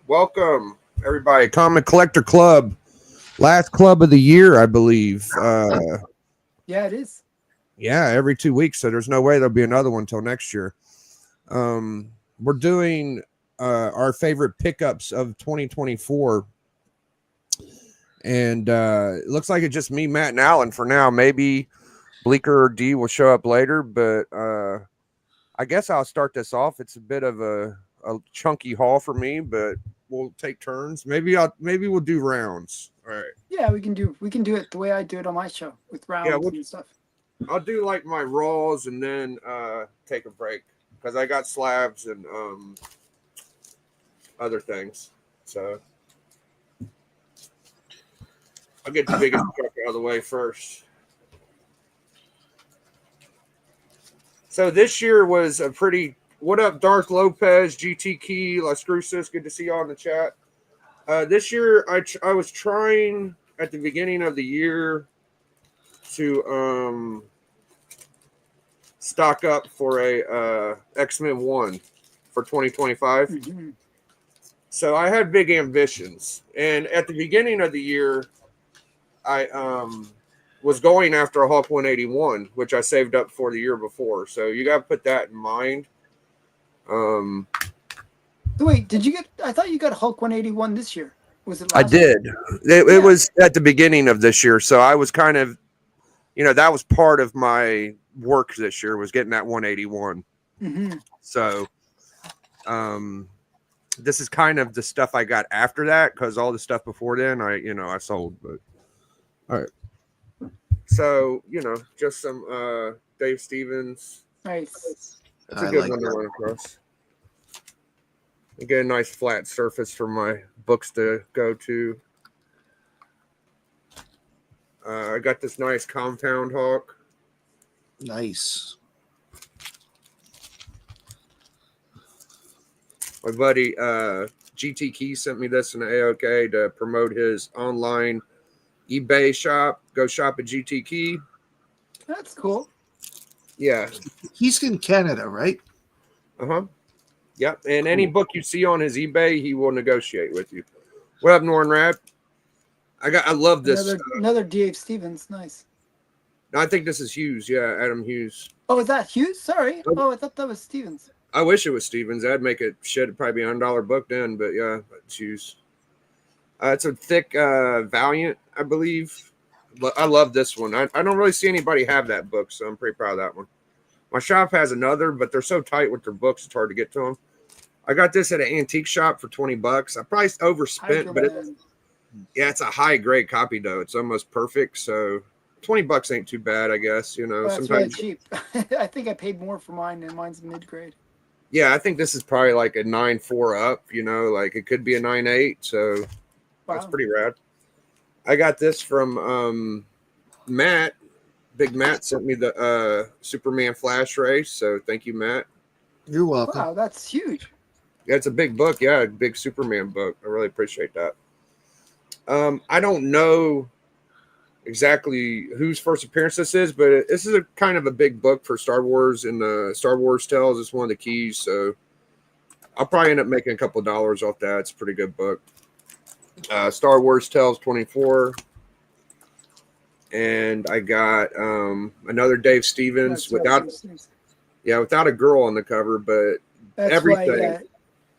Welcome, everybody. Comic Collector Club. Last club of the year, I believe. Yeah, it is. Yeah, every 2 weeks. So there's no way there'll be another one until next year. We're doing our favorite pickups of 2024. And it looks like it's just me, Matt, and Alan for now. Maybe Bleeker or D will show up later, but I guess I'll start this off. It's a bit of a chunky haul for me, but we'll take turns. Maybe we'll do rounds. All right. Yeah, we can do it the way I do it on my show with Yeah, rounds and stuff. I'll do like my raws and then take a break because I got slabs and other things. So I'll get the biggest truck out of the way first. So this year was a pretty. What up, Darth Lopez, GT Key, Las Cruces? Good to see y'all in the chat. This year, I was trying at the beginning of the year to stock up for a X-Men 1 for 2025. Mm-hmm. So I had big ambitions, and at the beginning of the year, I was going after a Hulk 181, which I saved up for the year before. So you got to put that in mind. So wait, did you get? I thought you got Hulk 181 this year. Was it? I Last year? did. It was at the beginning of this year, so I was kind of, that was part of my work this year was getting that 181. Mm-hmm. So, this is kind of the stuff I got after that because all the stuff before then I sold. But all right, so just some Dave Stevens. Nice. It's a good one to run across. Get a nice flat surface for my books to go to. I got this nice compound hawk. Nice. My buddy GT Key sent me this in the AOK to promote his online eBay shop. Go shop at GT Key. That's cool. Yeah. He's in Canada, right? Uh-huh. Yep. And any book you see on his eBay, he will negotiate with you. What up, Norn Rap? I love this. Another Dave Stevens. Nice. I think this is Hughes. Yeah, Adam Hughes. Oh, is that Hughes? Sorry. Oh, I thought that was Stevens. I wish it was Stevens. I'd make it it'd probably be $100 book then, but yeah, it's Hughes. It's a thick Valiant, I believe. I love this one. I don't really see anybody have that book, so I'm pretty proud of that one. My shop has another, but they're so tight with their books, it's hard to get to them. I got this at an antique shop for $20. I probably overspent, but it's a high grade copy though. It's almost perfect, so $20 ain't too bad, I guess. Well, that's sometimes really cheap. I think I paid more for mine, and mine's mid grade. Yeah, I think this is probably like a 9.4 up. Like it could be a 9.8, so that's pretty rad. I got this from Matt. Big Matt sent me the Superman Flash race, so thank you, Matt. You're welcome. Wow, that's huge. Yeah, it's a big book. Yeah, a big Superman book. I really appreciate that. I don't know exactly whose first appearance this is, but this is a kind of a big book for Star Wars, and the Star Wars Tales is one of the keys. So I'll probably end up making a couple of dollars off that. It's a pretty good book. Star Wars Tales 24. And I got another Dave Stevens without a girl on the cover, but that's everything. Why,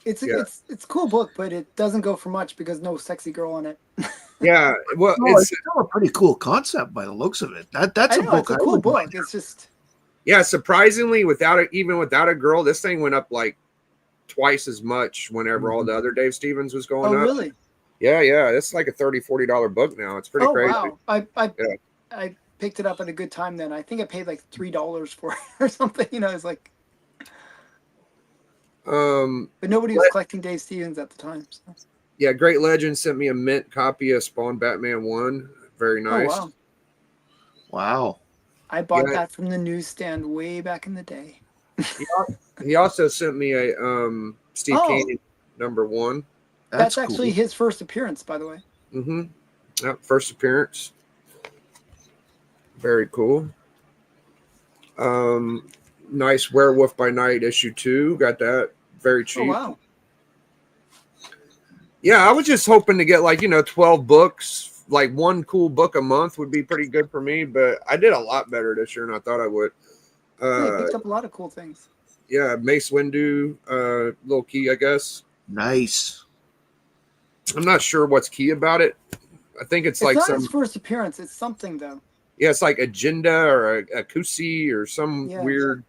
it's a cool book, but it doesn't go for much because no sexy girl on it. Yeah, well, it's still a pretty cool concept by the looks of it. That's a book. It's a cool book. It's just surprisingly, without a girl, this thing went up like twice as much whenever all the other Dave Stevens was going up. Oh, really? Yeah. It's like a $30-$40 book now. It's pretty crazy. Wow. I picked it up at a good time then. I think I paid like $3 for it or something. It's like. But nobody was collecting Dave Stevens at the time. So. Yeah, Great Legend sent me a mint copy of Spawn Batman 1. Very nice. Oh, wow. I bought that from the newsstand way back in the day. He also sent me a Steve Canyon #1. That's actually his first appearance, by the way. Mm-hmm. Yep, first appearance. Very cool. Nice Werewolf by Night issue 2. Got that very cheap. Oh, wow. Yeah, I was just hoping to get like 12 books, like one cool book a month would be pretty good for me. But I did a lot better this year than I thought I would. Yeah, you picked up a lot of cool things. Yeah, Mace Windu, little key, I guess. Nice. I'm not sure what's key about it. I think it's like not some his first appearance. It's something though. yeah, it's like agenda or a kusi or some Yeah. weird.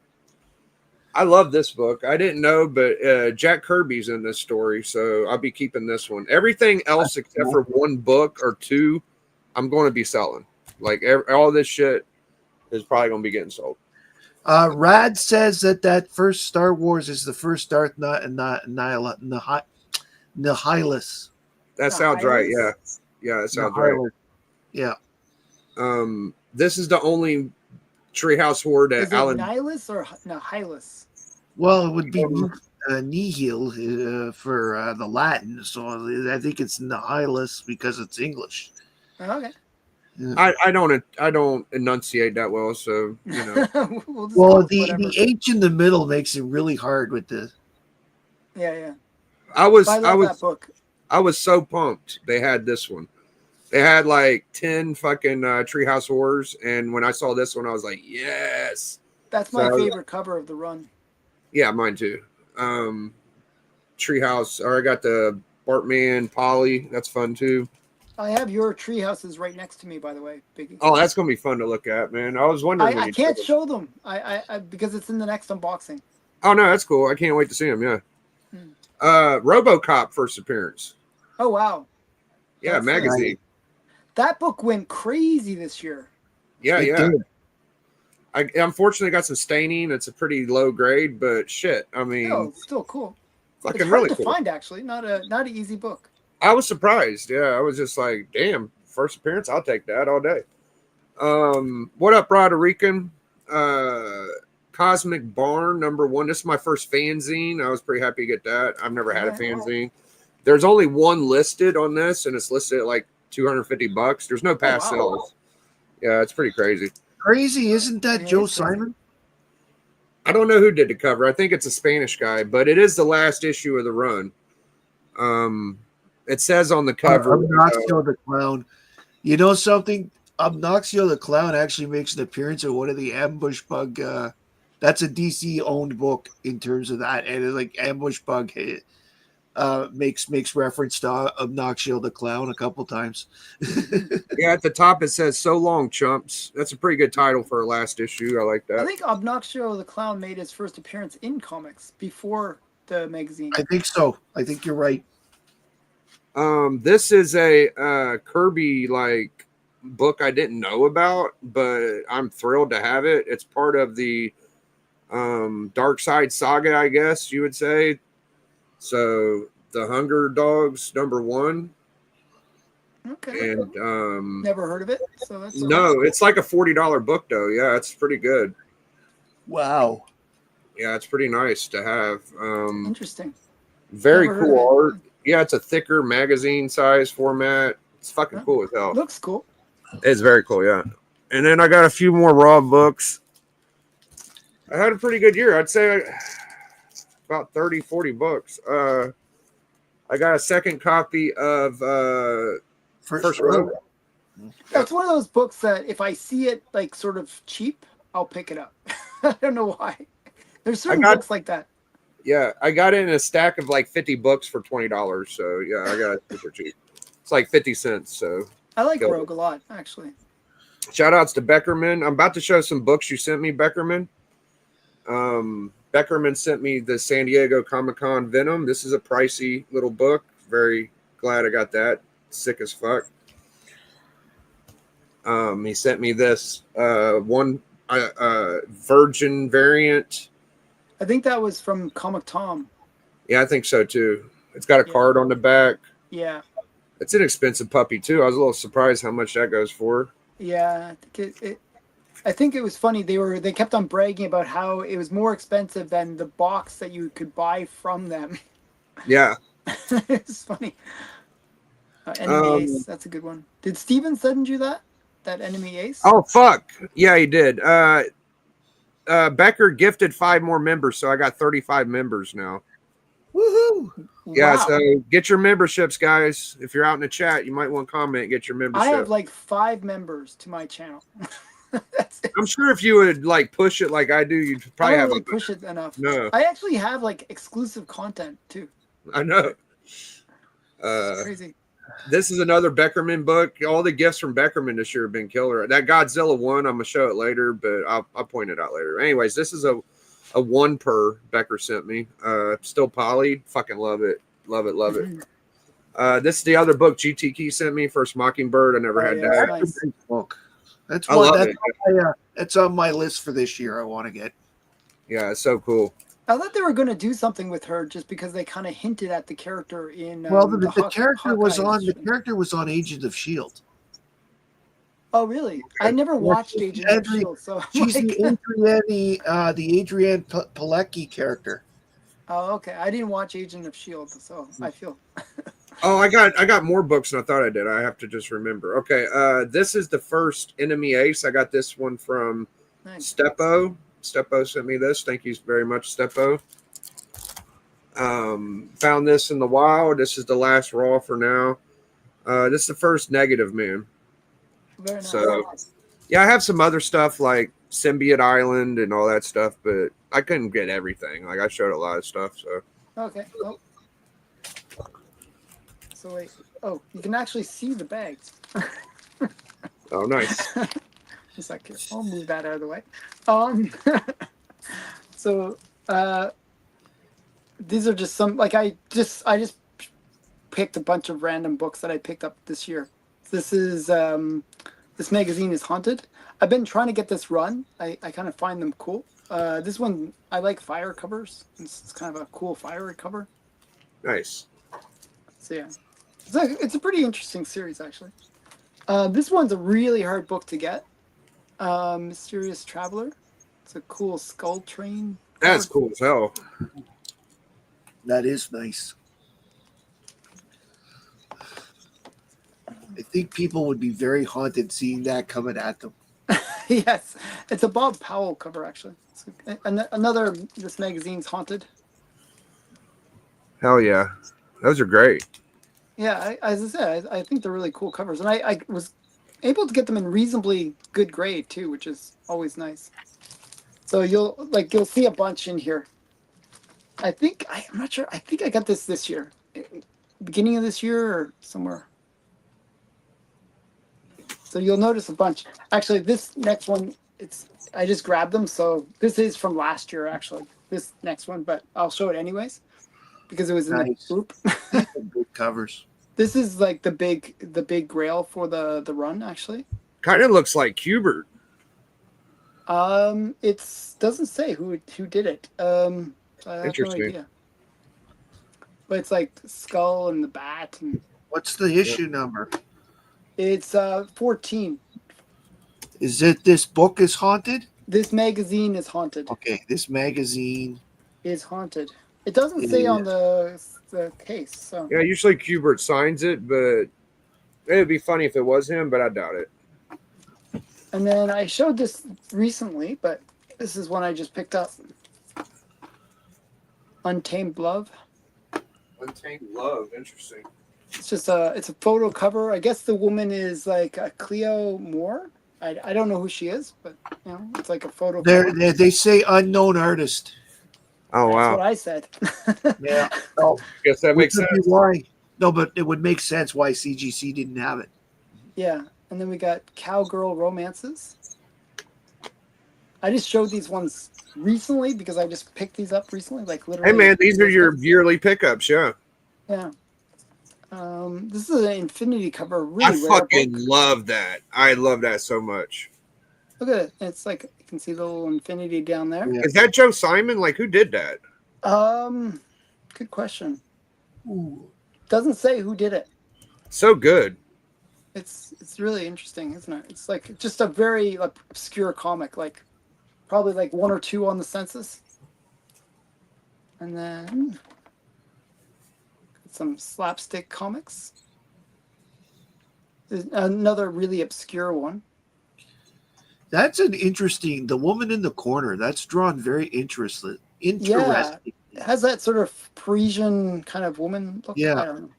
I love this book. I didn't know, but Jack Kirby's in this story, so I'll be keeping this one. Everything else except for one book or two, I'm going to be selling. Like all this shit is probably going to be getting sold. Rad says that first Star Wars is the first Darth Nihilus. That sounds right. Yeah, yeah, that sounds right. Yeah. This is the only Treehouse Horde Is that it Alan. Nihilus or Nihilus? Well, it would be nihil for the Latin, so I think it's nihilus because it's English. Oh, okay. I don't enunciate that well, so We'll just Well, go with the whatever. H in the middle makes it really hard with the. Yeah. I was I love that book. I was so pumped they had this one. They had like 10 fucking Treehouse Horrors, and when I saw this one, I was like, yes. That's my So- favorite cover of the run. Yeah, mine too. Treehouse, or I got the Bartman Polly. That's fun too. I have your tree houses right next to me, by the way, Biggie. Oh, that's gonna be fun to look at, man. I was wondering. when I you can't took it. show them. I because it's in the next unboxing. Oh no, that's cool. I can't wait to see him. Yeah. Hmm. RoboCop first appearance. Oh wow, Yeah, That's magazine. that book went crazy this year. Yeah, It yeah. did. I unfortunately got some staining. It's a pretty low grade, but shit. I mean, Oh, still cool. It's fucking hard really to cool. find actually. Not an easy book. I was surprised. Yeah, I was just like, damn, first appearance, I'll take that all day. What up, Roderican? Cosmic Barn #1. This is my first fanzine. I was pretty happy to get that. I've never had a Yeah. fanzine. There's only one listed on this, and it's listed at like $250. There's no past wow. sales. Yeah, it's pretty crazy. Crazy, isn't that Yeah, Joe it's crazy. Simon? I don't know who did the cover. I think it's a Spanish guy, but it is the last issue of the run. It says on the cover. Obnoxio the Clown. You know something? Obnoxio the Clown actually makes an appearance in one of the Ambush Bug. That's a DC owned book in terms of that, and it's like Ambush Bug makes reference to Obnoxio the Clown a couple times. Yeah, at the top it says "So long, chumps." That's a pretty good title for a last issue. I like I that. think Obnoxio the Clown made his first appearance in comics before the magazine. I think so. I think you're right. This is a Kirby like book I didn't know about, but I'm thrilled to have it. It's part of the Dark Side Saga, I guess you would say. So the Hunger Dogs #1, Okay. and Never heard of it. So that's no, it's like a $40 book though. Yeah, it's pretty good. Wow. Yeah, it's pretty nice to have. interesting. Very Never heard cool of it. art. Yeah, it's a thicker magazine size format. It's fucking Huh. cool as hell. Looks cool. It's very cool, yeah. And then I got a few more raw books. I had a pretty good year. I'd say about 30, 40 books. I got a second copy of First Row. That's one of those books that if I see it like sort of cheap, I'll pick it up. I don't know why. There's certain got- books like that. Yeah, I got it in a stack of like 50 books for $20. So yeah, I got it super cheap. It's like 50 cents. So I like Go. Rogue a lot, actually. shout outs to Beckerman. I'm about to show some books you sent me, Beckerman. Beckerman sent me the San Diego Comic-Con Venom. This is a pricey little book. Very glad I got that. Sick as fuck. He sent me this one Virgin variant. I think that was from Comic Tom. Yeah, I think so too. It's got a Yeah. card on the back. Yeah. It's an expensive puppy too. I was a little surprised how much that goes for. Yeah. I think it was funny. They kept on bragging about how it was more expensive than the box that you could buy from them. Yeah. It's funny. Enemy Ace, that's a good one. Did Steven send you that Enemy Ace? Oh fuck. Yeah, he did. Becker gifted 5 more members, so I got 35 members now. Woohoo! Yeah, Wow. so get your memberships, guys. If you're out in the chat, you might want to comment, get your I membership. have like 5 members to my channel. That's it. I'm sure if you would like push it like I do, you'd I probably don't have really a push it enough. no. I actually have like exclusive content too. I know. It's crazy. This is another Beckerman book. All the gifts from Beckerman this year have been killer. That Godzilla one, I'm gonna show it later, but I'll point it out later. Anyways, this is a one per Becker sent me. Still poly. Fucking love it. Love it. Love it. This is the other book GTK sent me, First Mockingbird. I never Oh, had yeah, that. nice. That's a great book. That's I one. love That's on my list for this year. I want to get. Yeah, it's so cool. I thought they were going to do something with her just because they kind of hinted at the character in. Well, the Hawk- character was Hawkeye on. The show. character was on Agents of Shield. Oh, really? I never watched Agents of Shield, so She's like, the Adrienne Pilecki character. oh, okay. I didn't watch Agent of Shield, so I feel. Oh, I got more books than I thought I did. I have to just remember. Okay, this is the first Enemy Ace. I got this one from Nice. Stepo. Stepo sent me this. Thank you very much, Stepo. Found this in the wild. This is the last raw for now. This is the first Negative Man. Very nice. So, yeah, I have some other stuff like Symbiote Island and all that stuff, but I couldn't get everything. Like I showed a lot of stuff. So Okay. Oh. So wait. Oh, you can actually see the bags. oh, nice. A second. I'll move that out of the way. So these are just some like I just picked a bunch of random books that I picked up this year. This is this magazine is Haunted. I've been trying to get this run. I kind of find them cool. This one I like fire covers. It's kind of a cool fire cover. Nice. So yeah, it's a pretty interesting series actually. This one's a really hard book to get. Mysterious Traveler. It's a cool skull train. That's cover. cool as hell. That is nice. I think people would be very haunted seeing that coming at them. Yes, it's a Bob Powell cover actually. Another this magazine's Haunted. Hell yeah. Those are great. Yeah, as I said, I think they're really cool covers, and I was able to get them in reasonably good grade too, which is always nice. So you'll see a bunch in here. I'm not sure. I think I got this year, beginning of this year or somewhere. So you'll notice a bunch. Actually, this next one, I just grabbed them. So this is from last year, actually. This next one, but I'll show it anyways because it was in Nice. the group. Good covers. This is like the big grail for the run, actually. Kind of looks like Hubert. It doesn't say who did it. So I have Interesting. no idea. But it's like Skull and the Bat, and What's the issue number? it's 14. Is it this book is haunted? This magazine is Haunted. Okay, this magazine. Is Haunted. It doesn't say on the case. So Yeah, usually Hubert signs it, but it'd be funny if it was him, but I doubt it. and then I showed this recently, but this is one I just picked up. Untamed Love. Untamed Love, interesting. It's just it's a photo cover. I guess the woman is like a Cleo Moore. I don't know who she is, but you know, it's like a photo cover. They say unknown artist. Oh That's wow. what I said. Yeah. Oh, Guess that makes which would be sense. why. No, but it would make sense why CGC didn't have it. Yeah, and then we got Cowgirl Romances. I just showed these ones recently because I just picked these up recently, like literally. Hey man, these are your yearly pickups, yeah. Yeah. This is an Infinity cover. I Really rare fucking book. love that. I love that so much. Look at it. It's like you can see the little Infinity down there. Yeah. Is that Joe Simon? Like, who did that? Good question. Ooh. Doesn't say who did it. So good. It's really interesting, isn't it? It's like just a very like, obscure comic, like probably like 1 or 2 on the census. And then some slapstick comics. There's another really obscure one. That's an interesting. The woman in the corner. That's drawn very interesting. Yeah. has that sort of Parisian kind of woman look. Yeah. I don't know.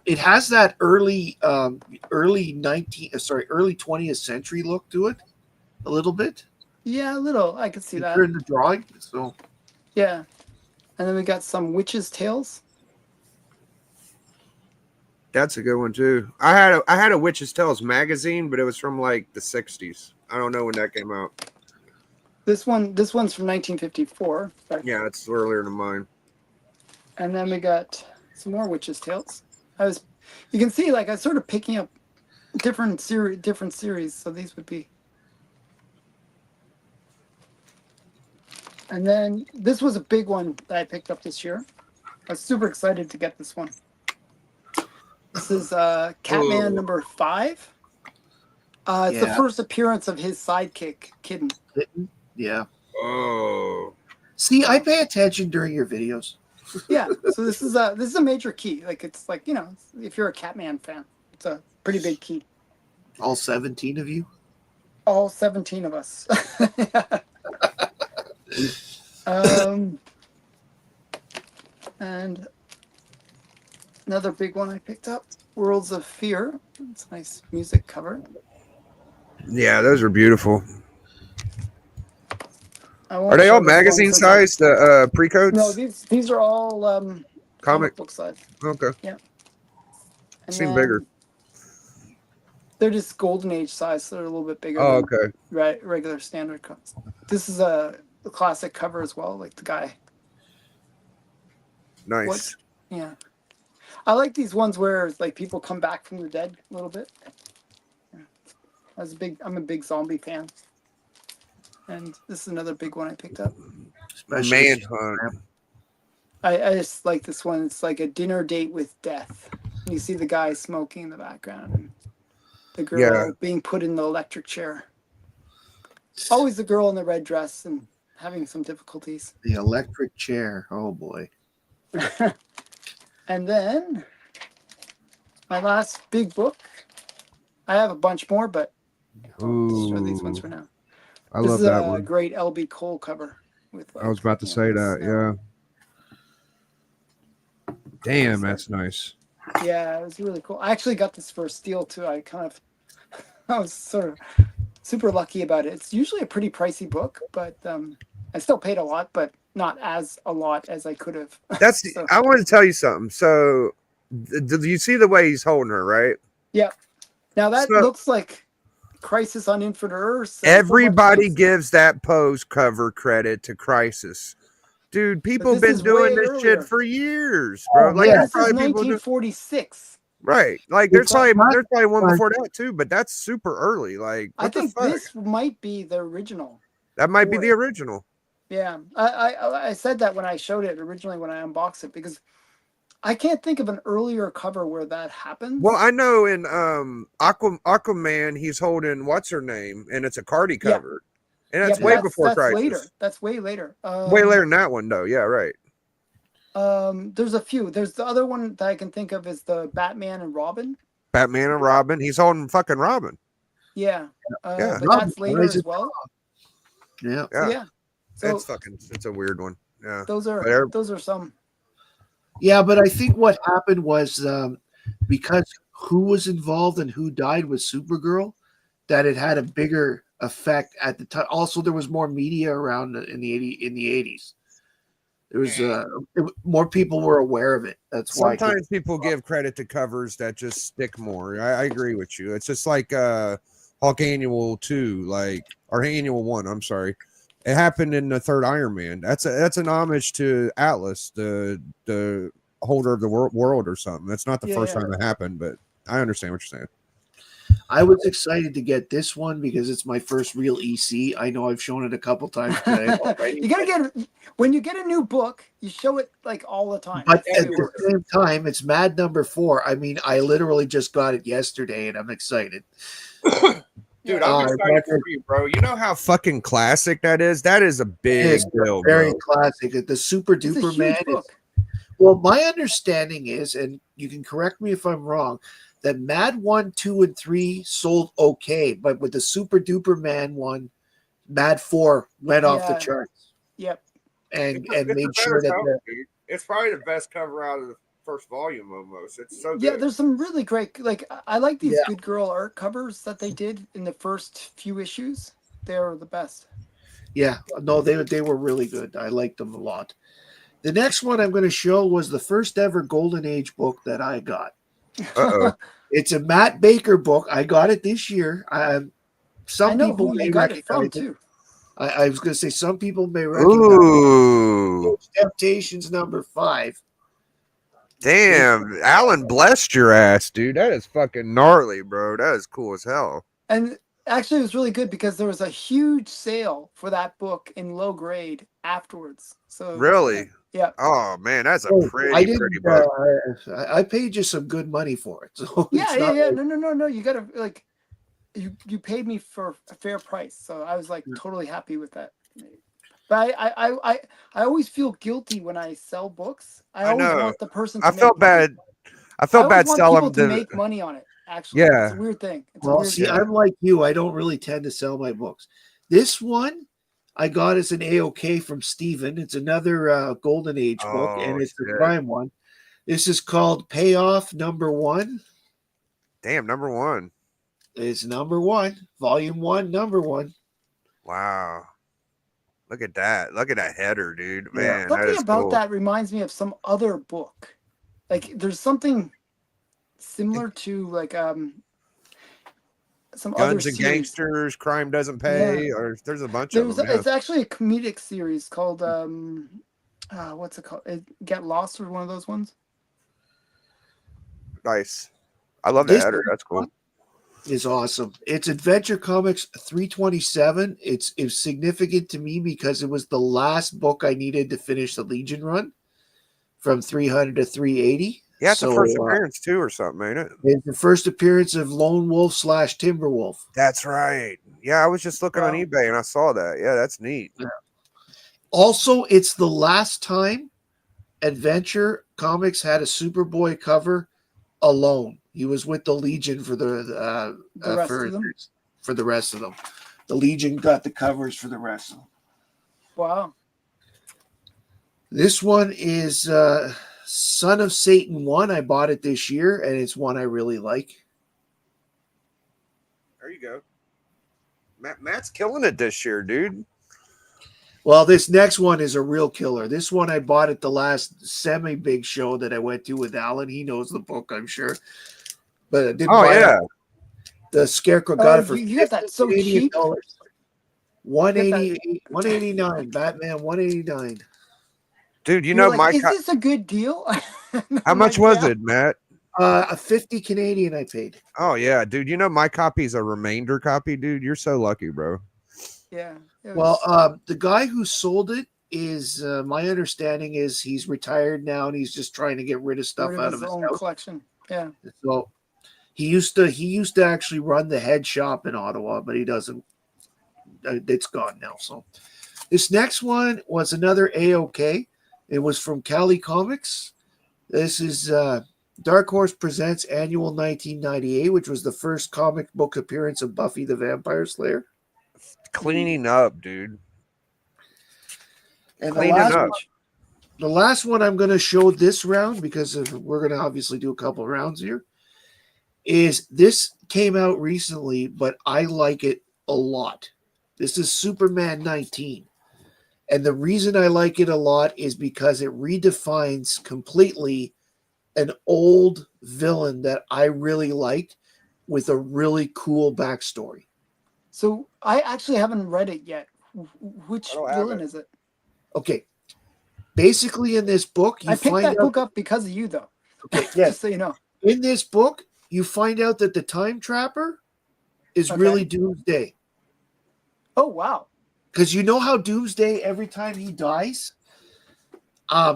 It has that early 20th century look to it, a little bit. Yeah, a little. I could see If that. you're in the drawing, so Yeah. And then we got some witches' tales. That's a good one too. I had a Witch's Tales magazine, but it was from like the 60s. I don't know when that came out. This one's from 1954. Yeah, it's earlier than mine. And then we got some more witches' tales. You can see, like, I was sort of picking up different series. So these would be. And then this was a big one that I picked up this year. I was super excited to get this one. This is Catman number 5. It's the first appearance of his sidekick, Kitten. yeah. Oh. See, I pay attention during your videos. Yeah, so this is a major key. Like, it's like, you know, if you're a Catman fan, it's a pretty big key. All 17 of you. All 17 of us. And another big one I picked up, Worlds of Fear. It's a nice music cover. Yeah, those are beautiful. I won't Are they show all this one magazine since size? The pre-codes? No, these are all comic book size. Okay. Yeah. And Seem then bigger. They're just Golden Age size, so they're a little bit bigger. Oh, than okay. Regular standard cuts. This is a classic cover as well, like the guy. Nice. Yeah. I like these ones where like people come back from the dead a little bit. Yeah. I'm a big zombie fan. And this is another big one I picked up. Manhunt. I just like this one. It's like a dinner date with death. You see the guy smoking in the background and the girl being put in the electric chair. Always the girl in the red dress and having some difficulties. The electric chair. Oh boy. And then my last big book. I have a bunch more, but I'll just show these ones for now. I This love is that a one. great LB Cole cover. With I was about to say that. snow. Yeah. Damn, that's nice. Yeah, it was really cool. I actually got this for a steal too. I was sort of super lucky about it. It's usually a pretty pricey book, but I still paid a lot, but not as a lot as I could have. That's. So, I want to tell you something. So, did you see the way he's holding her? Right. yeah. Now that So- looks like Crisis on Infinite Earths. Everybody gives that pose cover credit to Crisis. Dude, people this been is doing way this earlier. shit for years, bro. Oh, like yeah. there's This is probably people 1946. right. Like It's there's not- probably one before that too, but that's super early. Like I what the think fuck? this might be the original. That might be for the it. original. Yeah, I said that when I showed it originally when I unboxed it because I can't think of an earlier cover where that happened. Well, I know in Aquaman, he's holding what's her name, and it's a Cardi Yeah. cover, and that's but way before that's Crisis. later. That's way later. Way later than that one, though. Yeah, right. There's a few. There's the other one that I can think of is the Batman and Robin. Batman and Robin. He's holding fucking Robin. Yeah. Yeah. But that's later as well. Yeah. Yeah, Yeah. So it's a weird one. Yeah. those Whatever. are some. Yeah, but I think what happened was because who was involved and who died with Supergirl, that it had a bigger effect at the time. Also, there was more media around in the 80s. There was more people were aware of it. That's why. Sometimes people give credit to covers that just stick more. I agree with you. It's just like Hulk Annual 2, like or Annual 1. I'm sorry. It happened in the third Iron Man. That's an homage to Atlas, the holder of the world or something. That's not the first time it happened, but I understand what you're saying. I was excited to get this one because it's my first real EC. I know I've shown it a couple times today already. You gotta get when you get a new book, you show it like all the time. But at Everywhere. the same time, it's Mad number 4. I mean, I literally just got it yesterday and I'm excited. Dude, I'm excited for you, bro. You know how fucking classic that is? That is a big deal, Very bro. classic. The Super It's a Duper huge Man is, book. well, my understanding is, and you can correct me if I'm wrong, that Mad 1, 2, and 3 sold okay, but with the Super Duper Man one, Mad 4 went off the Yeah. charts. Yep. and It's made the sure better that cover, dude. It's probably the best cover out of the first volume almost. It's so Yeah, good. there's some really great, like I like these Yeah. Good Girl art covers that they did in the first few issues. They're the best. yeah, no, they were really good. I liked them a lot. The next one I'm going to show was the first ever Golden Age book that I got. Uh-oh. It's a Matt Baker book. I got it this year. I Some know people who may you got it from recognize it. too. I was going to say some people may recognize it. Ooh. Temptations number 5. Damn. Alan blessed your ass, dude. That is fucking gnarly, bro. That is cool as hell. And actually, it was really good because there was a huge sale for that book in low grade afterwards. So Really? yeah, Oh man, that's a I pretty didn't. book. I paid you some good money for it, so yeah, it's yeah, not. yeah. like- No. You gotta like, you paid me for a fair price, so I was like totally happy with that. But I always feel guilty when I sell books. I I always know. want the person to I make felt money. bad. I I felt always bad want selling people to the. make money on it. Actually, Yeah. it's a weird thing. It's a Well, weird see, thing. I'm like you. I don't really tend to sell my books. This one I got as an AOK from Steven. It's another Golden Age book, Oh, and it's the shit. prime one. This is called Payoff Number 1. Damn, number 1. It's number 1, volume 1, number 1. Wow. Look at that. Look at that header, dude. Yeah. Man, that Something is about cool. that reminds me of some other book. Like there's something similar to like some other Guns and series. Gangsters, Crime Doesn't Pay, or there's a bunch There's of them. it's actually a comedic series called what's it called? Get Lost or one of those ones. Nice. I love that This header. That's cool. is awesome. It's Adventure Comics 327. It's significant to me because it was the last book I needed to finish the Legion run from 300 to 380. Yeah, it's so, a first appearance too, or something, ain't it? It's the first appearance of Lone Wolf / Timberwolf. That's right. Yeah, I was just looking on Wow. eBay and I saw that. Yeah, that's neat. Also, it's the last time Adventure Comics had a Superboy cover alone. He was with the Legion for The rest of them? for the rest of them. The Legion got the covers for the rest of them. Wow. This one is Son of Satan 1. I bought it this year, and it's one I really like. There you go. Matt's killing it this year, dude. Well, this next one is a real killer. This one I bought at the last semi-big show that I went to with Alan. He knows the book, I'm sure. But I didn't buy it. The Scarecrow got it for you got that so Canadian cheap. dollars. 180, 189, Batman 189. Dude, you You're know like, my is this a good deal? how much was it, Matt? A 50 Canadian I paid. Oh yeah, dude. You know my copy is a remainder copy, dude. You're so lucky, bro. Yeah. it Well, was- the guy who sold it is my understanding is he's retired now and he's just trying to get rid of stuff rid out of of his his own house. collection. Yeah. So he used to actually run the head shop in Ottawa, but he doesn't. It's gone now. So this next one was another AOK. It was from Cali Comics. This is Dark Horse Presents Annual 1998, which was the first comic book appearance of Buffy the Vampire Slayer. Cleaning up, dude. And Cleaning up. the last one I'm going to show this round, because we're going to obviously do a couple rounds here, is this came out recently, but I like it a lot. This is Superman 19. And the reason I like it a lot is because it redefines completely an old villain that I really liked with a really cool backstory. So I actually haven't read it yet. Which I don't have villain it. is it? Okay. Basically, in this book, you I picked find that out. book up because of you, though. Okay, yes. Just so you know. In this book, you find out that the Time Trapper is Okay. really Doomsday. Oh wow. Because you know how Doomsday, every time he dies,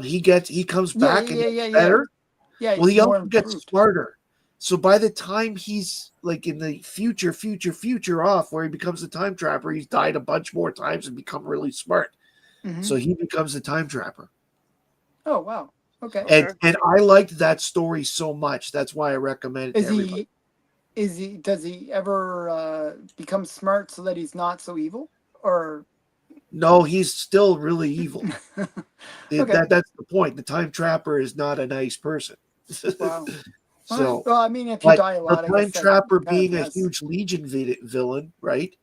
he comes back and gets better. Yeah. Well, he he's more also gets improved. smarter. So by the time he's like in the future off, where he becomes the Time Trapper, he's died a bunch more times and become really smart. Mhm. So he becomes the Time Trapper. Oh wow. Okay. And I liked that story so much. That's why I recommend it to everybody. Does he ever become smart so that he's not so evil? Or No, he's still really evil. Okay. That's the point. The time trapper is not a nice person. Wow. So, Well, I mean, if you but die a the lot, I time guess that trapper kind of being a has. huge Legion villain, right?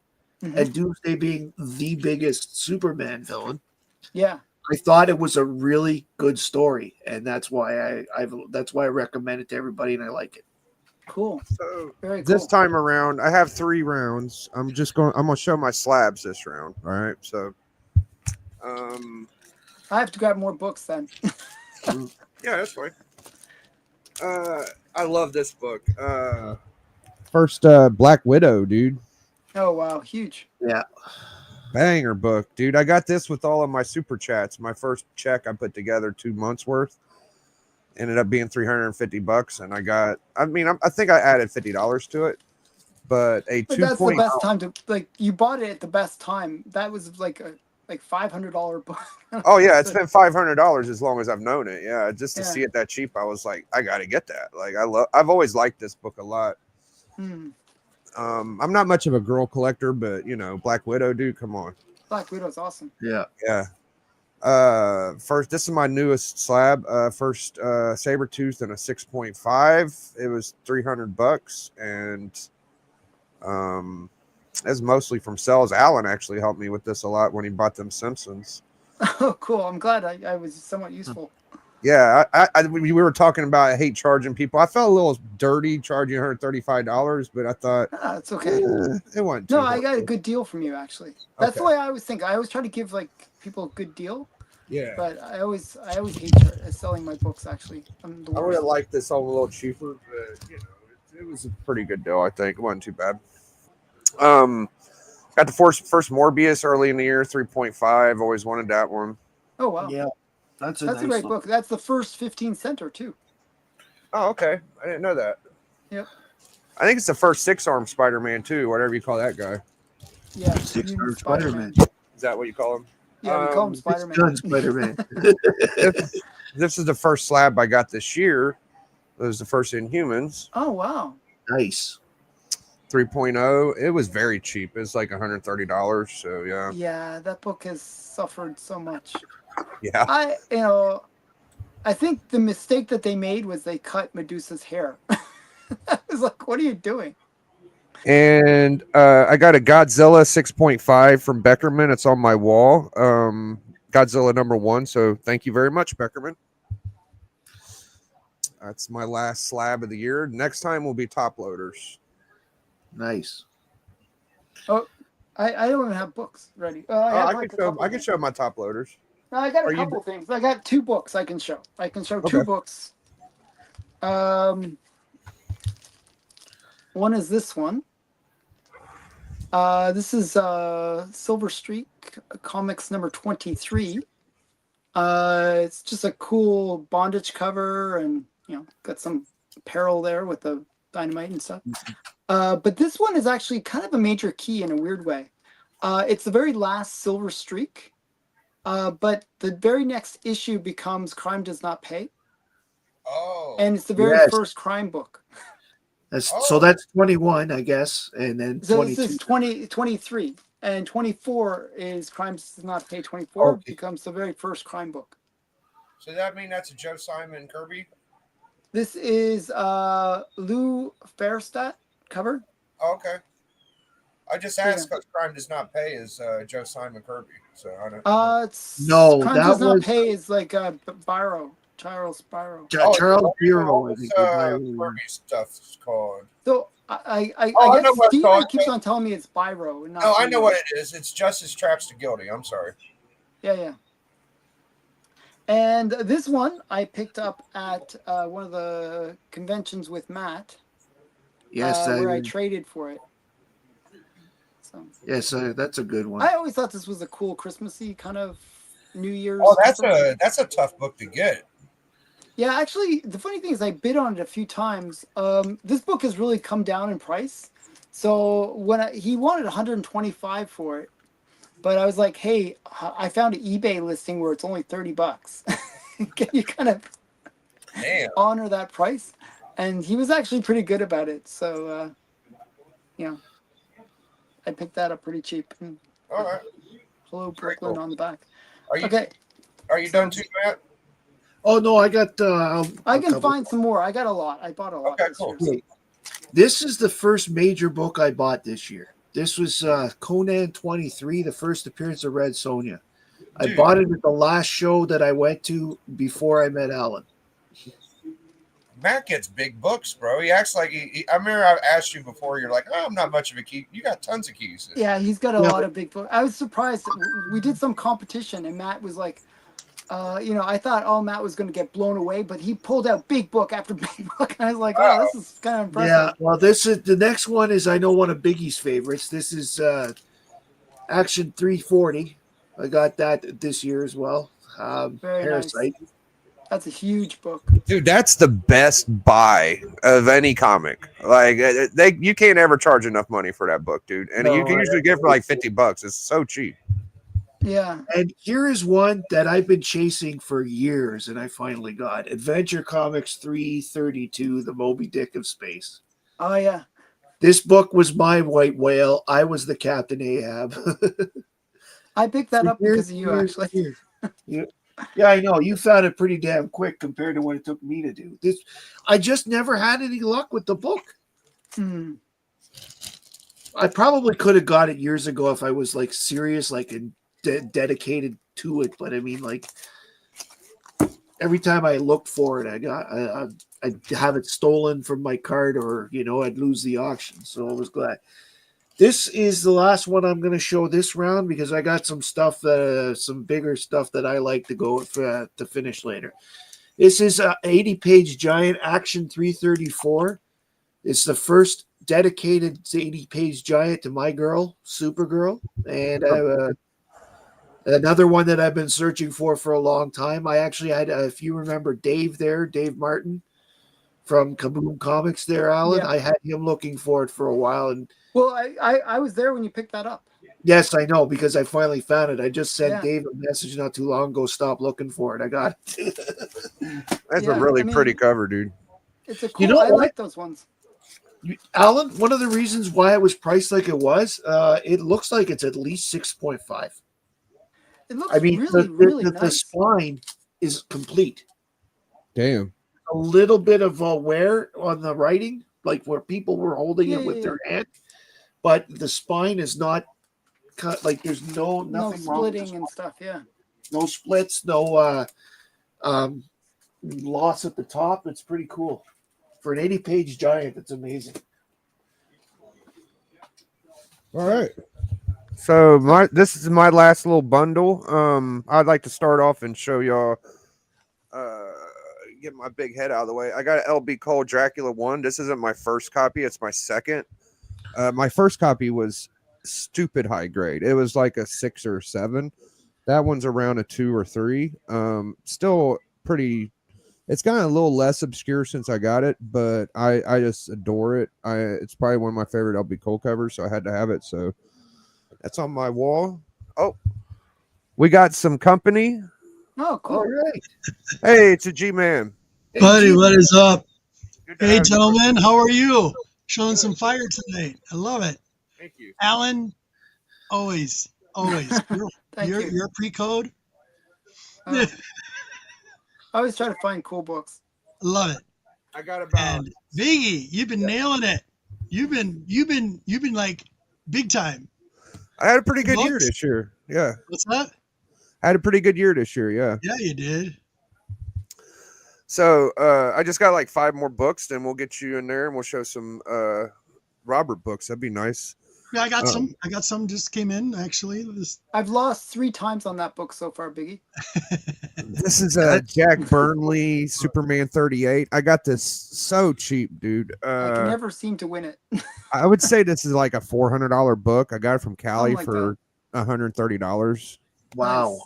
Mhm. And Doomsday being the biggest Superman villain, Yeah. I thought it was a really good story, and that's why that's why I recommend it to everybody, and I like it. Cool. So Very this cool. time around, I have 3 rounds. I'm gonna show my slabs this round. All right. So I have to grab more books then. yeah, that's fine. I love this book. First Black Widow, dude. Oh wow, huge. Yeah, Banger book, dude. I got this with all of my super chats. My first check I put together 2 months worth. Ended up being $350, and I think I added $50 to it. But a But 2 that's the point best time to like. You bought it at the best time. That was like a $500 book. Oh yeah, it's been $500 as long as I've known it. Yeah, just to Yeah. see it that cheap, I was like, I gotta get that. Like I've always liked this book a lot. Hmm. I'm not much of a girl collector, but Black Widow, dude, come on. Black Widow's awesome. yeah. Yeah. First, this is my newest slab. First, Sabretooth and a 6.5. It was $300, and it's mostly from sales. Alan actually helped me with this a lot when he bought them Simpsons. Oh, cool. I'm glad I was somewhat useful. Yeah, we were talking about I hate charging people. I felt a little dirty charging $135, but I thought Ah, it's okay. it wasn't. No, too I got a horrible. good deal from you actually. That's the Okay. way I always think. I always try to give like people a good deal, Yeah, but I always hate selling my books. Actually, I'm the I would worst. have liked this all a little cheaper, but it was a pretty good deal. I think it wasn't too bad. Got the first Morbius early in the year, 3.5. Always wanted that one. Oh wow, Yeah, that's a that's a nice great look. book. That's the first 15 center too. Oh, okay. I didn't know that. Yep. I think it's the first 6-arm Spider-Man too, whatever you call that guy. Yeah. Six-armed Mutant Spider-Man. Is that what you call him? Yeah, we call him Six Spider-Man. gun Spider-Man. This is the first slab I got this year. It was the first Inhumans Oh wow. Nice. 3.0. It was very cheap. It's like $130. So yeah. Yeah, that book has suffered so much. Yeah. I think the mistake that they made was they cut Medusa's hair. I was like, what are you doing? And I got a Godzilla 6.5 from Beckerman. It's on my wall. Godzilla #1. So thank you very much, Beckerman. That's my last slab of the year. Next time will be top loaders. Nice. Oh, I don't even have books ready. I can show my top loaders. No, I got Are a you- couple things. I got 2 books I can show. I can show 2 Okay. books. One is this one. This is Silver Streak Comics #23. It's just a cool bondage cover, and got some apparel there with the dynamite and stuff. But this one is actually kind of a major key in a weird way. It's the very last Silver Streak, but the very next issue becomes Crime Does Not Pay, Oh. and it's the very Yes. first crime book. So that's 21, I guess, and then So 22. this is 23, and 24 is Crime Does Not Pay. 24 Okay. becomes the very first crime book. So that mean that's a Joe Simon Kirby? This is Lou Fairstadt cover. Oh, okay. I just asked because Crime Does Not Pay is Joe Simon Kirby. So I don't It's No, Crime that Does Not was- Pay is like Biro, Charles Biro. Charles Bureau, I What think. is my only one. Kirby stuff's called? So I I guess know what it's Steven called. keeps on telling me it's Biro. And not No, I know Biro. what it is. It's Justice Traps to Guilty. I'm sorry. Yeah. And this one I picked up at one of the conventions with Matt. Yes, where I traded for it. So yes, that's a good one. I always thought this was a cool Christmassy kind of New Year's. Oh, offer. that's a tough book to get. Yeah, actually, the funny thing is I bid on it a few times. This book has really come down in price. So when he wanted 125 for it, but I was like, hey, I found an eBay listing where it's only $30. Can you kind of Damn. honor that price? And he was actually pretty good about it. So, I picked that up pretty cheap. All right. Hello, Very Brooklyn cool. on the back. Are you Okay, done too, Matt? Oh no, I got. I a can couple. find some more. I got a lot. I bought a lot Okay, this cool. year. So. Okay. This is the first major book I bought this year. This was Conan 23, the first appearance of Red Sonja. I Dude. bought it at the last show that I went to before I met Alan. Matt gets big books, bro. He acts like I remember I asked you before. You're like, oh, I'm not much of a key. You got tons of keys. Yeah, he's got a Yeah, lot of big books. I was surprised. We did some competition, and Matt was like, I thought, oh, Matt was going to get blown away, but he pulled out big book after big book. And I was like, wow, this is kind of impressive. Yeah, well, this is the next one. Is I know one of Biggie's favorites. This is Action 340. I got that this year as well. Very Parasite. nice. That's a huge book. Dude, that's the best buy of any comic. Like you can't ever charge enough money for that book, dude. And you can usually get it for like $50. It's so cheap. Yeah. And here is one that I've been chasing for years, and I finally got Adventure Comics 332, The Moby Dick of Space. Oh yeah. This book was my white whale. I was the Captain Ahab. I picked that For up because of years, you, years, actually. years. Yeah, I know. You found it pretty damn quick compared to what it took me to do. This, I just never had any luck with the book. Hmm. I probably could have got it years ago if I was like serious, like and dedicated to it. But I mean, like every time I looked for it, I'd have it stolen from my cart, or I'd lose the auction. So I was glad. This is the last one I'm going to show this round because I got some stuff, some bigger stuff that I like to go for, to finish later. This is an 80-page giant, Action 334. It's the first dedicated 80-page giant to my girl, Supergirl, and another one that I've been searching for a long time. I actually had, if you remember Dave Martin from Kaboom Comics there, Alan. Yeah. I had him looking for it for a while, and Well, I was there when you picked that up. yes, I know, because I finally found it. I just sent Yeah. Dave a message not too long ago. Stop looking for it. I got it. That's Yeah, a really I mean- pretty cover, dude. It's a cool. know I what? like those ones. Alan, one of the reasons why it was priced like it was, it looks like it's at least 6.5. It looks I mean, really the nice. spine is complete. Damn. A little bit of wear on the writing, like where people were holding Yeah, it with yeah, their hand, but the spine is not cut. Like there's No nothing wrong with the splitting and stuff. Yeah. no splits, no loss at the top. It's pretty cool for an 80-page giant. It's amazing. All right. So this is my last little bundle. I'd like to start off and show y'all. Get my big head out of the way. I got LB Cole Dracula 1. This isn't my first copy. It's my second. My first copy was stupid high grade. It was like a 6 or 7. That one's around a 2 or 3. Still pretty. It's gotten a little less obscure since I got it, but I just adore it. It's probably one of my favorite LB Cole covers, so I had to have it. So that's on my wall. Oh, we got some company. Oh, cool. All right. Hey, it's a G-Man. Buddy, what is up? Good to Hey, have you. gentlemen, how are you? Showing some fire tonight. I love it. Thank you. Alan, always. Thank you. Your pre-code, Oh. I always try to find cool books. love it. I got about And Biggie, you've been nailing it. You've been like big time. I had a pretty good year Books? this year. Yeah. What's that? I had a pretty good year this year, yeah. Yeah, you did. So I just got like 5 more books, then we'll get you in there and we'll show some Robert books. That'd be nice. Yeah, I got Oh. some. I got some just came in actually. I've lost 3 times on that book so far, Biggie. This is a Jack Burnley Superman 38. I got this so cheap, dude. I can never seem to win it. I would say this is like a $400 book. I got it from Cali Something like for $130. Wow.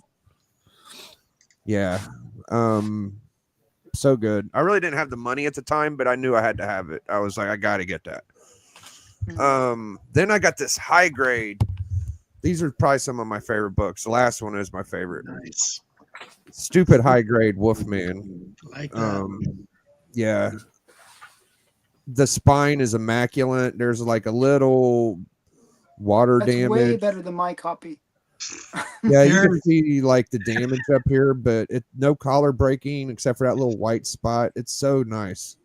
Yeah. So good. I really didn't have the money at the time, but I knew I had to have it. I was like, I got to get that. Then I got this high grade. These are probably some of my favorite books. The last one is my favorite. Nice. Stupid high grade Wolfman. Like that. Yeah. The spine is immaculate. There's like a little water That's way damage. better than my copy. Yeah, you Very- can see like the damage up here, but it no collar breaking except for that little white spot. It's so nice.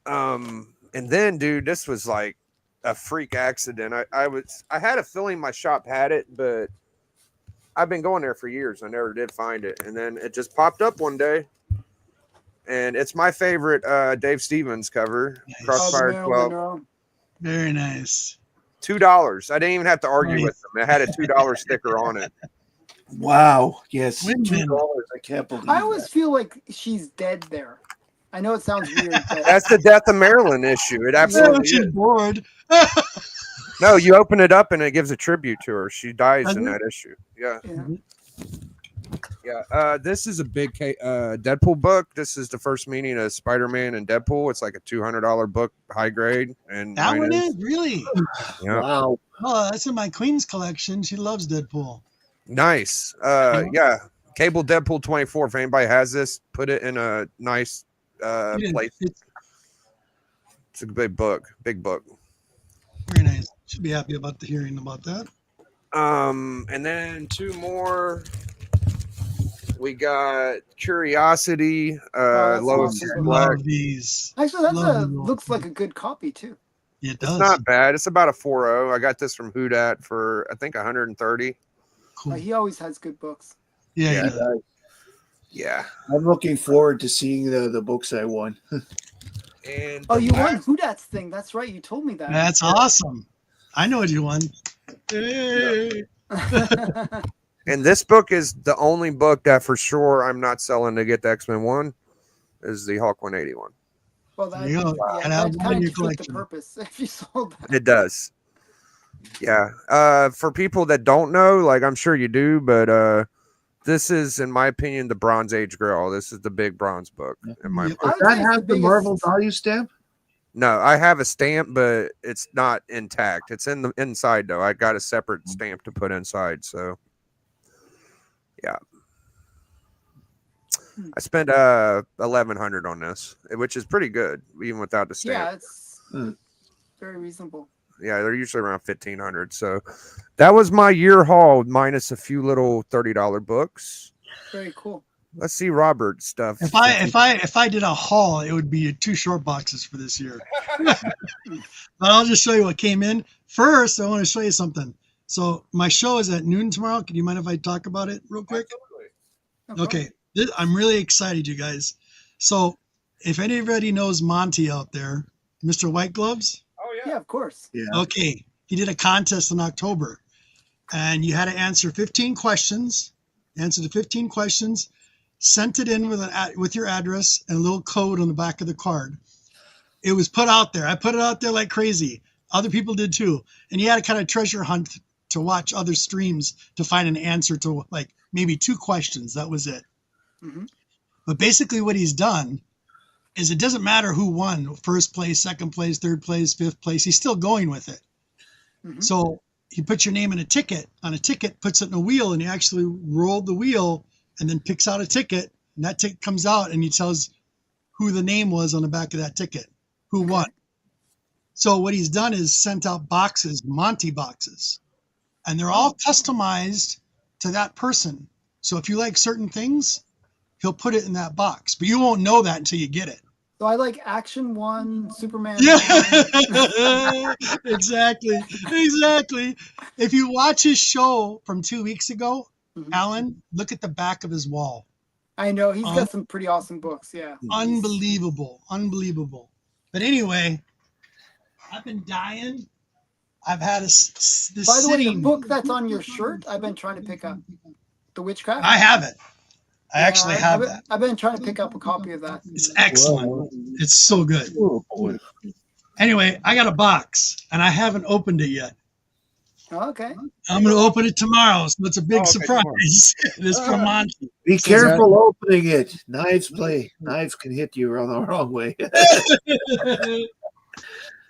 And then, dude, this was like a freak accident. I had a feeling my shop had it, but I've been going there for years. I never did find it, and then it just popped up one day, and it's my favorite Dave Stevens cover, Nice. Crossfire Marilyn 12. Monroe. Very nice. $2. I didn't even have to argue Nice. with them. It had a $2 sticker on it. Wow. Yes. Windman. $2. I can't believe I always that. feel like she's dead there. I know it sounds weird, but That's the Death of Marilyn issue. It absolutely She's is. bored. No, you open it up and it gives a tribute to her. She dies Does in it? that issue. Yeah. yeah. Yeah. This is a big Deadpool book. This is the first meeting of Spider-Man and Deadpool. It's like a $200 book, high grade, and That mine one is really. Yeah. Wow. Oh, that's in my queen's collection. She loves Deadpool. Nice. Yeah. Cable Deadpool 24. If anybody has this, put it in a nice It is. place. It's It's a big book. Big book. very nice. Should be happy about the hearing about that. And then two more. We got Curiosity, that's Lois awesome. Black. Love these. Actually, that Love them all. looks like a good copy too. It It's does. not bad. It's about a 4.0. I got this from Houdat for I think 130. Cool. He always has good books. Yeah, Yeah. he does. Yeah. I'm looking forward to seeing the books I won. And Oh, the you won last- Houdat's thing. That's right. You told me that. That's awesome. I know what you won. Hey. And this book is the only book that for sure I'm not selling to get the X-Men 1 is the Hulk 181. well, There you go. yeah, Gotta have that one in kind your of defeat the collection. purpose if you sold that. It does. Yeah. For people that don't know, like I'm sure you do, but this is, in my opinion, the Bronze Age Grail. This is the big bronze book. In my Yep. I Does would that say it's have the biggest- Marvel value stamp? No, I have a stamp, but it's not intact. It's in the inside though. I got a separate stamp to put inside. So yeah. I spent $1,100 on this, which is pretty good, even without the Yeah, stamp. it's Hmm. very reasonable. Yeah, they're usually around $1,500. So that was my year haul, minus a few little $30 books. Very cool. Let's see Robert's stuff. If I did a haul, it would be 2 short boxes for this year. But I'll just show you what came in. First, I want to show you something. So my show is at noon tomorrow. Can you mind if I talk about it real quick? No Okay. I'm really excited, you guys. So if anybody knows Monty out there, Mr. White Gloves, Oh problem. Yeah, of course. Yeah. okay, he did a contest in October, and you had to answer 15 questions. Answer the 15 questions, sent it in with your address and a little code on the back of the card. It was put out there. I put it out there like crazy. Other people did too. And you had to kind of treasure hunt to watch other streams to find an answer to like maybe 2 questions. That was it. Mm-hmm. But basically what he's done is it doesn't matter who won, first place, second place, third place, fifth place. He's still going with it. Mm-hmm. So he puts your name in a ticket, puts it in a wheel, and he actually rolled the wheel and then picks out a ticket. And that ticket comes out and he tells who the name was on the back of that ticket, who won. So what he's done is sent out boxes, Monty boxes, and they're all customized to that person. So if you like certain things, he'll put it in that box, but you won't know that until you get it. So I like Action 1, Superman. Yeah, exactly. If you watch his show from 2 weeks ago, Mhm. Alan, look at the back of his wall. I know he's got some pretty awesome books. Yeah. Unbelievable. But anyway, I've been dying. I've had this By the way, the sitting. book that's on your shirt, I've been trying to pick up. The Witchcraft. I have it. I actually I've have been- that. I've been trying to pick up a copy of that. It's excellent. It's so good. Oh, boy. Anyway, I got a box and I haven't opened it yet. Oh, okay. I'm going to open it tomorrow, so it's a big Oh, okay, surprise. tomorrow. It's from Monty. Be So careful opening it. Knives can hit you the wrong way.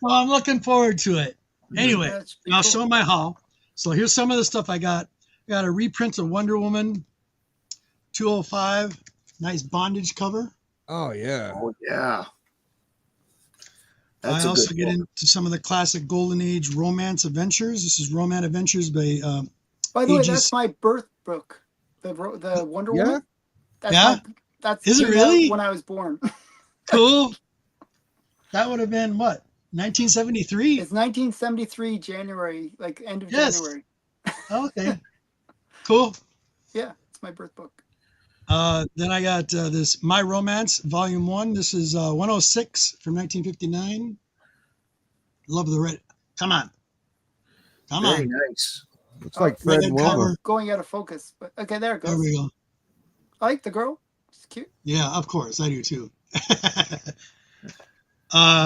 Well, I'm looking forward to it. Anyway, That's pretty I'll cool. show my haul. So here's some of the stuff I got. I got a reprint of Wonder Woman 205. Nice bondage cover. Oh yeah. Oh yeah. That's I a also good get book. into some of the classic Golden Age romance adventures. This is Romance Adventures by By the way, A.G. that's my birth book. The Wonder Yeah. Woman. That's Yeah? that's Is it came out really? when I was born. Cool. That would have been what? 1973? It's 1973 January, like end of Yes. January. Okay. Cool. Yeah, it's my birth book. Then I got this My Romance Volume 1. This is 106 from 1959. Love the red. Come on. Come Very on. nice. Looks like Oh, Fred red and Wilma. cover. Going out of focus, but okay, there it There goes. we go. I like the girl. She's cute. Yeah, of course. I do too.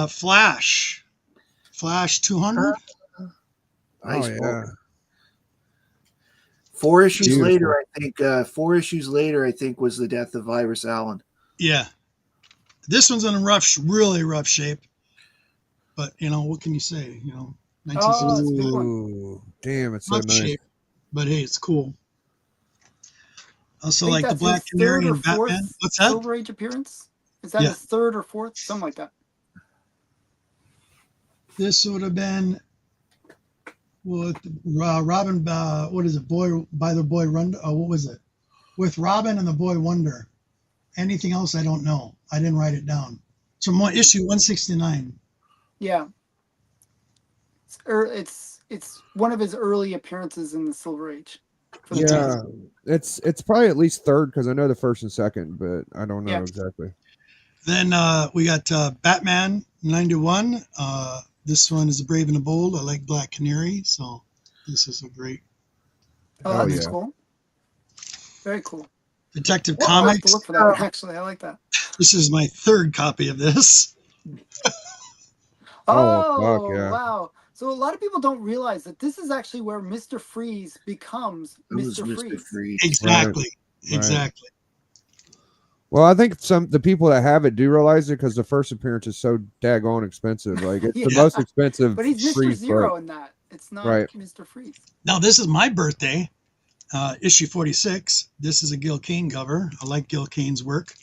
Flash. Flash 200. Nice Oh book. yeah. 4 issues Beautiful. later, I think. 4 issues later, I think, was the death of Iris Allen. Yeah. This one's in really rough shape. But, what can you say? Oh, that's a 1960s good one. Ooh, damn, it's so rough nice. shape. But hey, it's cool. Also I think like the that's Black his Canary third or and Batman. fourth What's that? Silver Age appearance. Is that Yeah. his third or fourth? Something like that. This would have been with Robin. What is it? Boy by the Boy Wonder. What was it? With Robin and the Boy Wonder. Anything else? I don't know. I didn't write it down. So issue 169. Yeah. It's one of his early appearances in the Silver Age. For the Yeah, team. it's probably at least third because I know the first and second, but I don't know Yeah. exactly. Then we got Batman 91. This one is Brave and the Bold. I like Black Canary, so this is a great Oh, Oh, that's yeah. cool. Very cool. Detective I'll have to Comics. look for that one, actually. I like that. This is my third copy of this. Oh, Oh, fuck, yeah. wow. So a lot of people don't realize that this is actually where Mr. Freeze becomes It was Mr. Mr. Freeze. Freeze. Exactly. Right. Exactly. Well, I think the people that have it do realize it because the first appearance is so daggone expensive. Like it's the Yeah. most expensive. But he's Mr. Freeze Zero book. in that. It's not Right. Mr. Freeze. Now this is my birthday. Issue 46. This is a Gil Kane cover. I like Gil Kane's work.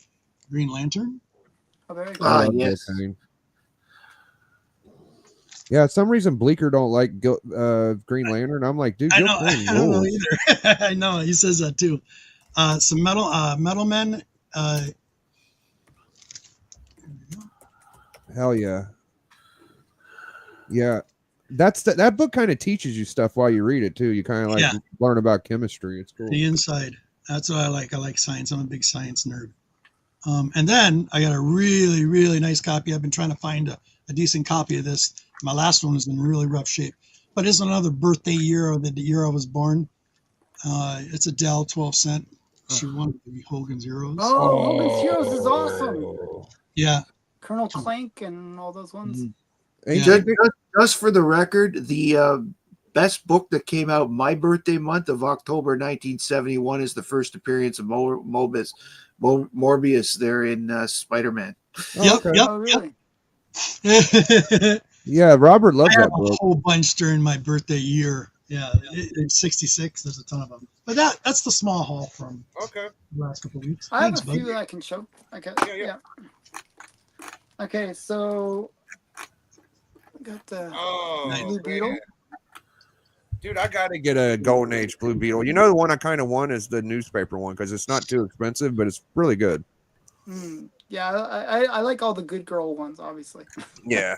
Green Lantern. Oh, very I cool. Ah, love Gil yes. Kane. Yeah, some reason Bleecker don't like Green Lantern. I'm like, dude, I Gil know. Kane I don't know rules. either. I know. He says that too. Some Metal Men. Hell yeah. Yeah. That book kind of teaches you stuff while you read it too. You kind of like Yeah. learn about chemistry. It's cool. The inside. That's what I like. I like science. I'm a big science nerd. And then I got a really nice copy. I've been trying to find a decent copy of this. My last one is in really rough shape. But it's another birthday year of the year I was born. It's a Dell 12-cent. She wanted to be Hogan's Heroes. Oh, Hogan's Heroes is awesome. Yeah. Colonel Clank and all those ones. Ain't Yeah. you Just for the record, the best book that came out my birthday month of October 1971 is the first appearance of Morbius there in Spider-Man. Oh, okay. Oh, really? I Yeah, Robert loves have that a book. whole bunch during my birthday year. Yeah, it's 66. There's a ton of them. But that's the small haul from Okay. the last couple of weeks. I have Thanks, a bud. few that I can show. Okay. Yeah. Okay, so I got the Oh, Blue Beetle. man. Dude, I got to get a Golden Age Blue Beetle. You know, the one I kind of want is the newspaper one because it's not too expensive, but it's really good. Yeah, I like all the good girl ones, obviously. Yeah.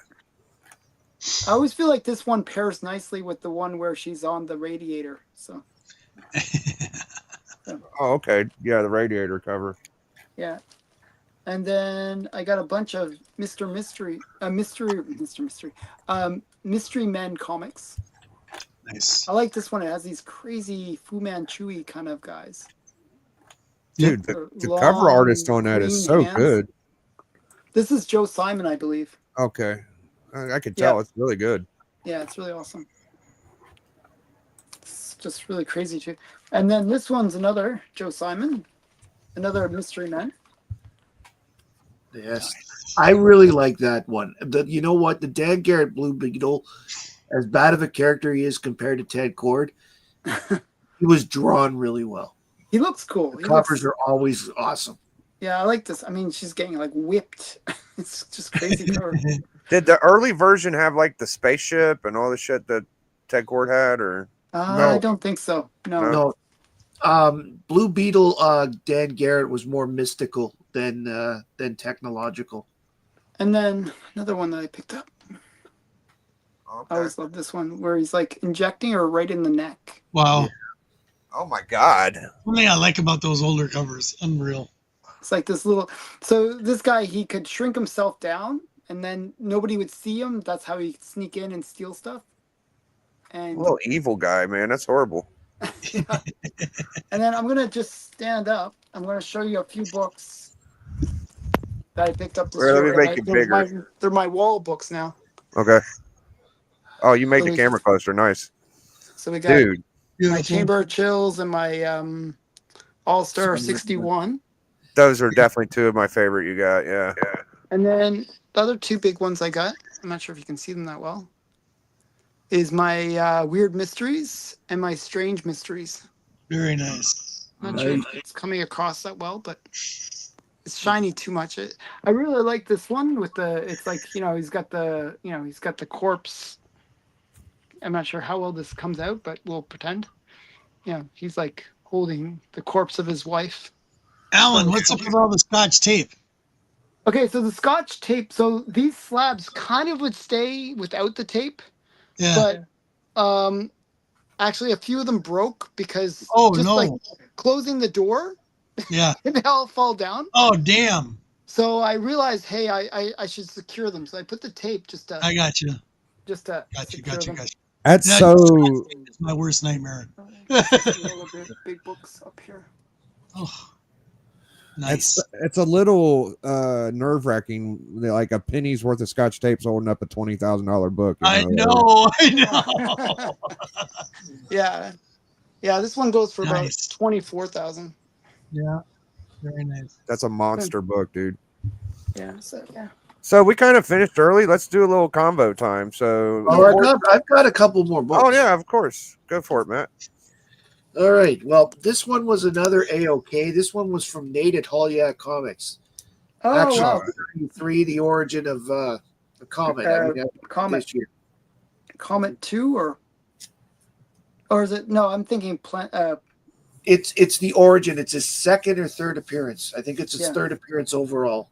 I always feel like this one pairs nicely with the one where she's on the radiator. So Oh, okay. Yeah, the radiator cover. yeah. And then I got a bunch of Mystery Men comics. Nice. I like this one. It has these crazy Fu Manchu kind of guys. Dude, They're the cover long, artist on that is green so hands. good. This is Joe Simon, I believe. Okay. I could tell it's really good. Yeah, it's really awesome. It's just really crazy too. And then this one's another Joe Simon, another Mystery Men. Yes, I really like that one. You know what? The Dan Garrett Blue Beetle, as bad of a character he is compared to Ted Cord, he was drawn really well. He looks cool. The He covers looks, are always awesome. Yeah, I like this. I mean, she's getting like whipped. It's just crazy cover. Did the early version have like the spaceship and all the shit that Ted Cord had, or I don't think so. No. No. No. Blue Beetle, Dan Garrett was more mystical than technological. And then another one that I picked up. I Okay. always love this one where he's like injecting her right in the neck. Wow. Oh my god. One thing I like about those older covers, unreal. It's like this little. So this guy, he could shrink himself down, and then nobody would see him. That's how he could sneak in and steal stuff. And Little evil guy, man. That's horrible. yeah. And then I'm gonna just stand up. I'm gonna show you a few books that I picked up this Well, let me year. make it They're my wall books now. Okay. Oh, you made So the we- camera closer. Nice. So we got Dude, my Beautiful. Chamber of Chills and my All Star 61. those are definitely two of my favorite you got. Yeah. And then the other two big ones I got, I'm not sure if you can see them that well, is my Weird Mysteries and my Strange Mysteries. Very nice. I'm not sure if it's coming across that well, but it's shiny too much. I really like this one with it's like, he's got the corpse. I'm not sure how well this comes out, but we'll pretend. He's like holding the corpse of his wife. Alan, what's up with all the Scotch tape? Okay, so the Scotch tape, so these slabs kind of would stay without the tape, Yeah. but actually a few of them broke because Oh, just no. like closing the door, Yeah. they all fall down. Oh, damn. So I realized, hey, I should secure them. So I put the tape just to I got you. secure Got them. you. That's Yeah, so. Scotch tape is my worst nightmare. Big books up here. Oh, nice. It's a little nerve wracking. Like a penny's worth of Scotch tapes holding up a $20,000 book. you I know? know. Yeah, this one goes for Nice. about 24,000. Yeah. Very nice. That's a monster book, dude. Yeah, so yeah. So we kind of finished early. Let's do a little combo time. So I've got a couple more books. oh yeah, of course. Go for it, Matt. All right. Well, this one was another AOK. This one was from Nate at Holyak Comics. Oh, Actually, wow. 33, the origin of the Comet. Comet. This year. Comet 2 or is it? No, I'm thinking It's the origin. It's his second or third appearance. I think it's his Yeah. third appearance overall.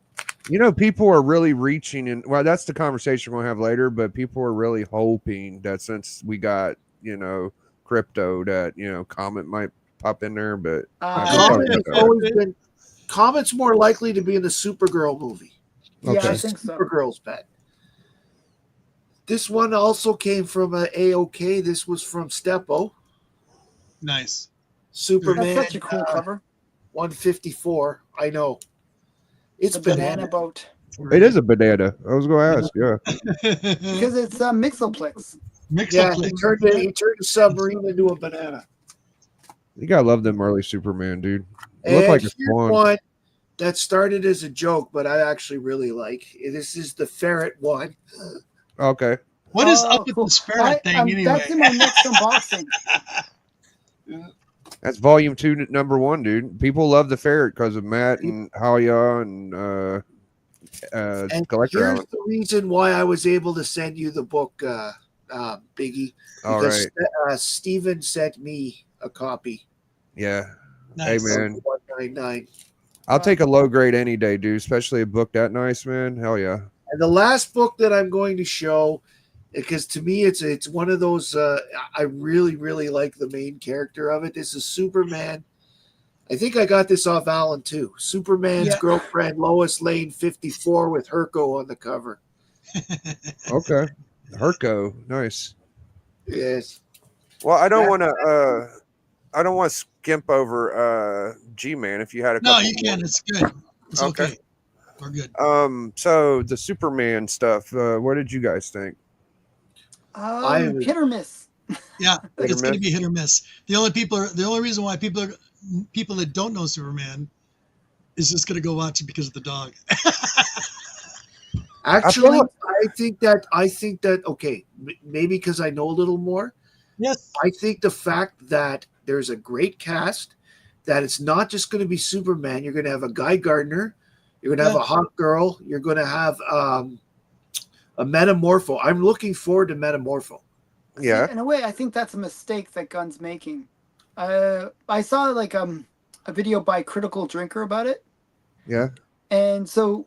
You know, people are really reaching, and well, that's the conversation we'll have later. But people are really hoping that since we got, crypto, that Comet might pop in there. But Comet has always been. Comet's more likely to be in the Supergirl movie. yeah, I Okay. think so. Supergirl's bet. This one also came from AOK. This was from Steppo. Nice. Superman That's such a cool cover. 154. I know. It's The banana boat. it is a banana. I was going to ask. Yeah. Because it's Mixoplex. Mix Yeah, up. he turned a submarine into a banana. You gotta love them early Superman, dude. It And looked like a here's swan. one that started as a joke, but I actually really like. This is the ferret one. Okay. What is Oh, up with cool. this ferret thing anyway? That's in my next unboxing. That's volume 2, number 1, dude. People love the ferret because of Matt and Halia and And Collector here's Allen. the reason why I was able to send you the book, Biggie. All Because right. Steven sent me a copy. Yeah. Nice. Hey, man. 199. I'll take a low grade any day, dude. Especially a book that nice, man. Hell yeah. And the last book that I'm going to show, because to me it's one of those I really, really like the main character of it. This is Superman. I think I got this off Alan too. Superman's Yeah. girlfriend Lois Lane 54 with Herco on the cover. Okay. Herco. Nice. Yes. Well, I don't Yeah. want to. I don't want to skimp over G-Man. If you had a No, couple you can. more. It's good. It's Okay. okay. We're good. So the Superman stuff. What did you guys think? Hit or miss. Yeah, Hit or it's going to miss? be hit or miss. The only reason why people that don't know Superman is just going to go watch it because of the dog. Actually, like- I think that okay, maybe because I know a little more. Yes. I think the fact that there's a great cast, that it's not just going to be Superman. You're going to have a Guy Gardner. You're going to have a Hawk Girl. You're going to have a Metamorpho. I'm looking forward to Metamorpho. Yeah. See, in a way, I think that's a mistake that Gunn's making. I saw like a video by Critical Drinker about it, Yeah. and so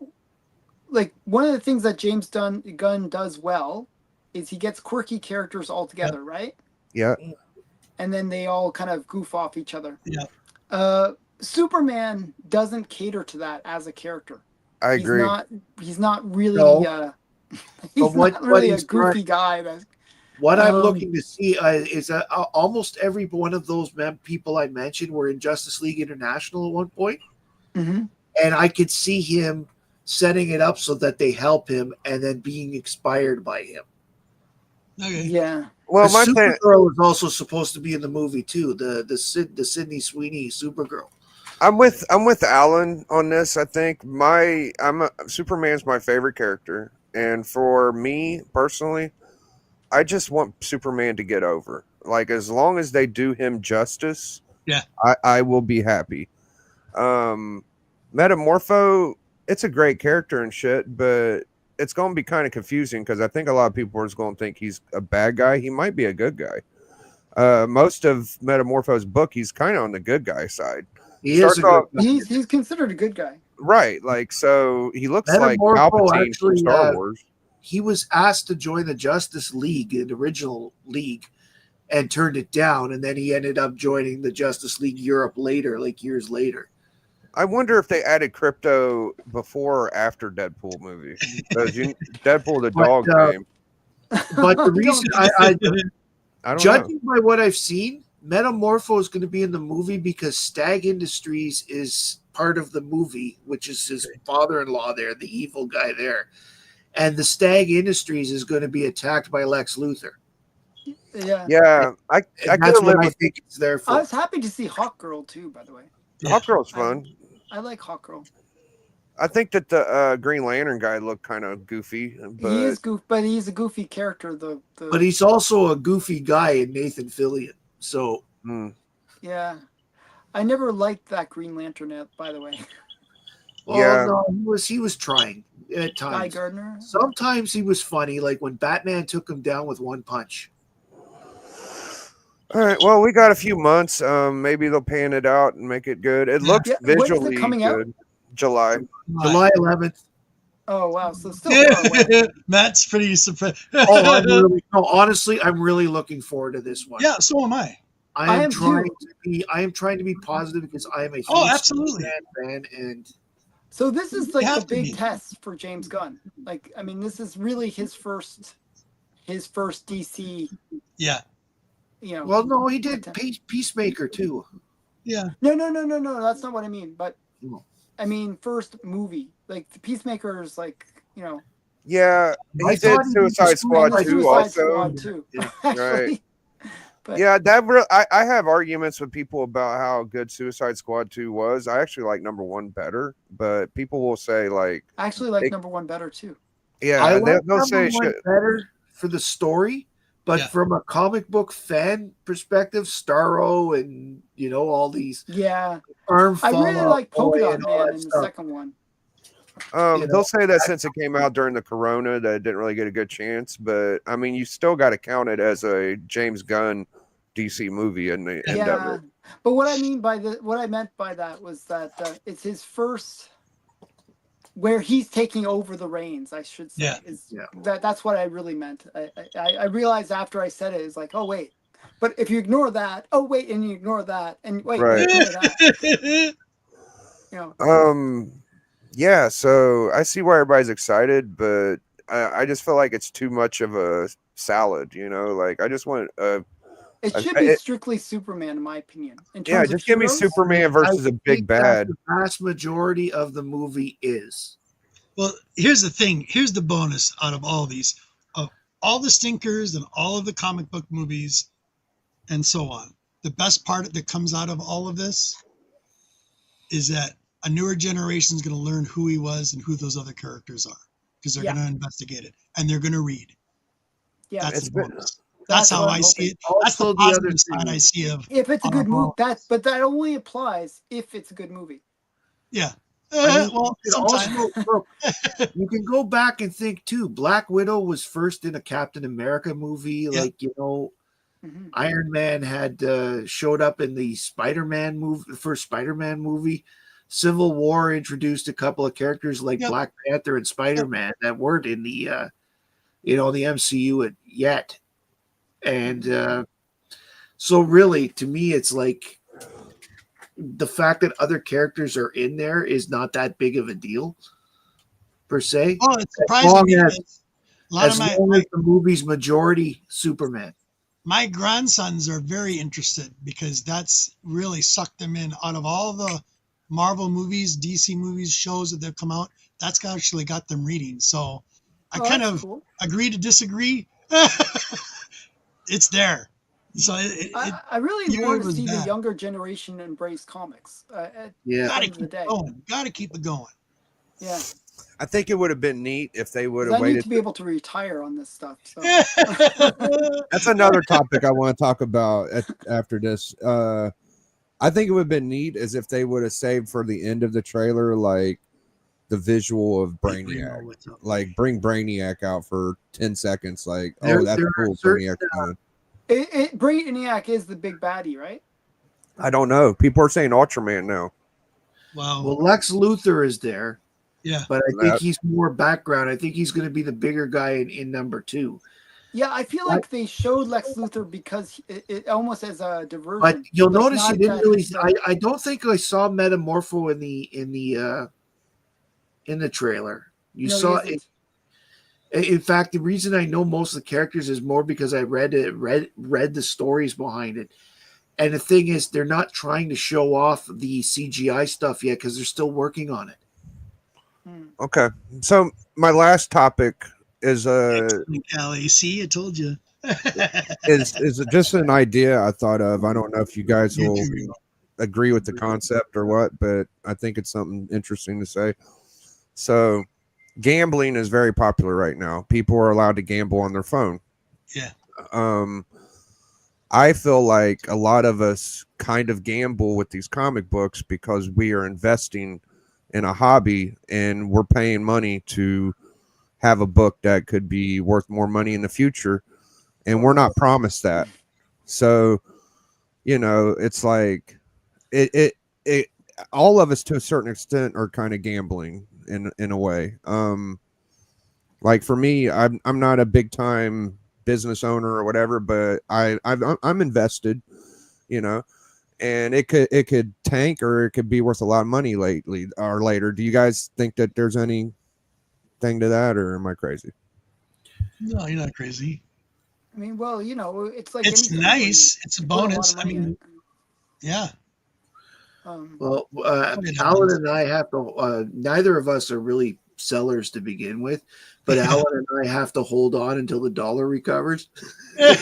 like one of the things that Gunn does well is he gets quirky characters all together, right? Yeah. And then they all kind of goof off each other. Yeah. Superman doesn't cater to that as a character. I agree. He's not really. No. He's what not really a he's goofy guy. That's, What I'm looking to see is that almost every one of those people I mentioned were in Justice League International at one point. mm-hmm. And I could see him setting it up so that they help him and then being inspired by him. Okay. Yeah. Well, my thing, Supergirl was also supposed to be in the movie too. The Sydney Sweeney Supergirl. I'm with Alan on this. I think Superman's my favorite character, and for me personally, I just want Superman to get over. Like, as long as they do him justice, Yeah, I will be happy. Metamorpho, it's a great character and shit, but it's going to be kind of confusing because I think a lot of people are going to think he's a bad guy. He might be a good guy. Most of Metamorpho's book, he's kind of on the good guy side. He is a good guy. He's considered a good guy. Right, like, so he looks like Metamorpho Palpatine from actually, Star Wars. He was asked to join the Justice League, the original league, and turned it down. And then he ended up joining the Justice League Europe later, like years later. I wonder if they added Crypto before or after Deadpool movie. Deadpool the dog name. But the reason I I don't judging by what I've seen, Metamorpho is going to be in the movie because Stag Industries is part of the movie, which is his father-in-law there, the evil guy there. And the Stag Industries is going to be attacked by Lex Luthor. Yeah. Yeah, I That's could live what I with think it's there for. I was happy to see Hawkgirl too, by the way. Hawkgirl's fun. I like Hawkgirl. I think that the Green Lantern guy looked kind of goofy, but He is but he's a goofy character. But he's also a goofy guy in Nathan Fillion. So yeah, I never liked that Green Lantern, by the way. Yeah. no, he was trying at Guy times. Gardner. Sometimes he was funny, like when Batman took him down with one punch. all right. Well, we got a few months. Maybe they'll pan it out and make it good. It looks Yeah, when's it visually coming out? good. July. July 11th. Oh wow, so still far away. Matt's pretty surprised. Honestly, I'm really looking forward to this one. Yeah, so am I. I am too. trying to be positive because I am a huge Absolutely. fan, and So this is You like have the to big be. test for James Gunn. Like, I mean, this is really his first DC. Yeah. You know. well, no, he did Peacemaker too. Yeah. No. That's not what I mean. But No. I mean, first movie. Like the Peacemaker is like, you know. Yeah, I he did thought he was Suicide just Squad doing, like, 2 Suicide also. Squad too. Yeah. Actually. But Yeah, I have arguments with people about how good Suicide Squad 2 was. I actually like number 1 better, but people will say like, I actually like number 1 better too. yeah, I like they'll say number one shit. better for the story, but Yeah. from a comic book fan perspective, Starro and all these Yeah. arm I really Fallout like Polka Boy Dot and all Man that in the stuff. second one. They'll say that since it came out during the Corona, that it didn't really get a good chance. But I mean, you still got to count it as a James Gunn DC movie in the Yeah. endeavor. But what I meant by that was that it's his first where he's taking over the reins, I should say. Yeah. That's what I really meant. I realized after I said it, it's like, oh wait. But if you ignore that, oh wait, and you ignore that, and wait, Right. you ignore that, you know. Yeah, so I see why everybody's excited, but I just feel like it's too much of a salad, like I just want It should be strictly Superman, in my opinion. In yeah, terms just of give me heroes. Superman versus I a big think that's bad. The vast majority of the movie is. Well, here's the thing. Here's the bonus out of all these. Of all the stinkers and all of the comic book movies and so on. The best part that comes out of all of this is that a newer generation is going to learn who he was and who those other characters are because they're going to investigate it and they're going to read. Yeah. That's the bonus. That's That's how what I I'm see it. hoping. That's the Also, the other positive side I thing, see of. If it's a good movie, Oh. but that only applies if it's a good movie. Yeah. I mean, Well, you can sometimes. also look. You can go back and think too. Black Widow was first in a Captain America movie. Yeah. Like, you know, Mhm. Iron Man had showed up in the Spider-Man movie, the first Spider-Man movie. Civil War introduced a couple of characters like Yep. Black Panther and Spider-Man that weren't in the the MCU yet. And so really, to me, it's like the fact that other characters are in there is not that big of a deal per se. Oh, it's As surprising long me as, because a lot of the movie's majority Superman. my grandsons are very interested because that's really sucked them in. Out of all the Marvel movies, DC movies, shows that they've come out, that's actually got them reading. So I Oh, kind that's of cool. agree to disagree. It's there. So I really even want if it to was see the bad. younger generation embrace comics. At Yeah. the Gotta end of the keep day, it going. Gotta keep it going. yeah. I think it would have been neat if they would 'Cause have I need waited. to be able to retire on this stuff. So That's another topic I want to talk about after this. I think it would have been neat as if they would have saved for the end of the trailer, like the visual of Brainiac. Like bring Brainiac out for 10 seconds. Like, oh, that's There are cool. certain, Brainiac's coming. Brainiac is the big baddie, right? I don't know. People are saying Ultraman now. Wow. well, Lex Luthor is there, Yeah. but I think That- he's more background. I think he's going to be the bigger guy in number 2. Yeah, I feel like they showed Lex Luthor because it almost as a diversion. But you'll like, notice you not didn't that really. he's, I don't think I saw Metamorpho in the trailer. You no, he saw isn't. it. In fact, the reason I know most of the characters is more because I read the stories behind it. And the thing is, they're not trying to show off the CGI stuff yet because they're still working on it. Hmm. Okay. So my last topic is Callie, see, I told you. is just an idea I thought of. I don't know if you guys will agree with the concept or what, but I think it's something interesting to say. So gambling is very popular right now. People are allowed to gamble on their phone. Yeah. I feel like a lot of us kind of gamble with these comic books because we are investing in a hobby and we're paying money to have a book that could be worth more money in the future, and we're not promised that. So, you know, it's like it all of us to a certain extent are kind of gambling in a way. Like for me, I'm not a big time business owner or whatever, but I'm invested, you know, and it could tank or it could be worth a lot of money lately or later. Do you guys think that there's anything to that, or am I crazy? No, you're not crazy. I mean, well, you know, it's like It's anything where you nice. It's a put lot of bonus. I money in mean, it. yeah. Well, mean, Alan and I have to. Neither of us are really sellers to begin with, but Alan and I have to hold on until the dollar recovers. Well,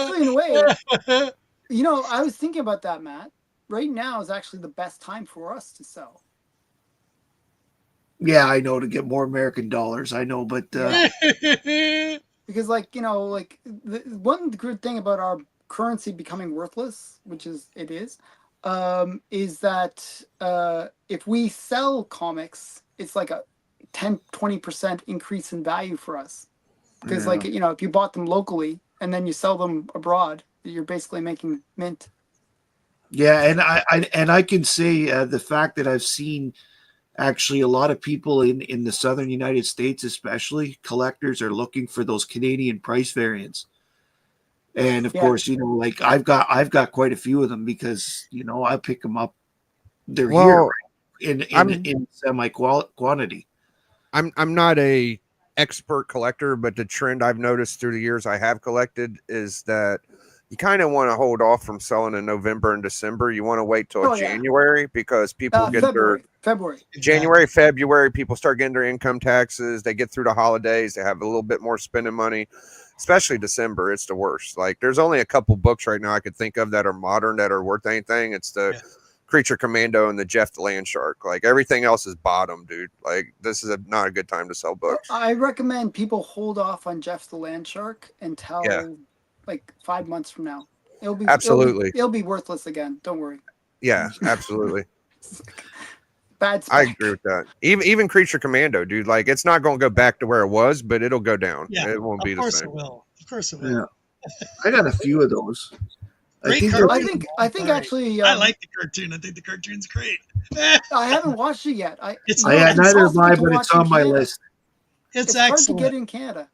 actually, in a way, you know, I was thinking about that, Matt. Right now is actually the best time for us to sell. Yeah, I know, to get more American dollars. I know, but Because, like, you know, like the one good thing about our currency becoming worthless, which is that if we sell comics, it's like a 10-20% increase in value for us. Because, like, you know, if you bought them locally and then you sell them abroad, you're basically making mint. yeah, and I can say the fact that I've seen actually a lot of people in the southern United States, especially collectors, are looking for those Canadian price variants. And of course, you know, like I've got quite a few of them because, you know, I pick them up. They're here, right? in semi quantity. I'm not a expert collector, but the trend I've noticed through the years I have collected is that you kind of want to hold off from selling in November and December. You want to wait till January because people get February. January, February, people start getting their income taxes. They get through the holidays. They have a little bit more spending money, especially December. It's the worst. Like there's only a couple books right now I could think of that are modern that are worth anything. It's the Creature Commando and the Jeff the Land Shark. Like everything else is bottom, dude. Like this is not a good time to sell books. I recommend people hold off on Jeff the Land Shark until Yeah. like 5 months from now. Absolutely. It'll be worthless again. Don't worry. Yeah, absolutely. Bad spec. I agree with that. Even Creature Commando, dude. Like it's not going to go back to where it was, but it'll go down. Yeah, It won't be of the course same. it will. Of course it will. Yeah. I got a few of those. Great think cartoon. they're- I think Sorry. actually I like the cartoon. I think the cartoon's great. I haven't watched it yet. It's I had it's neither awesome of I, to but watch it's in on my Canada. list. It's excellent. hard to get in Canada.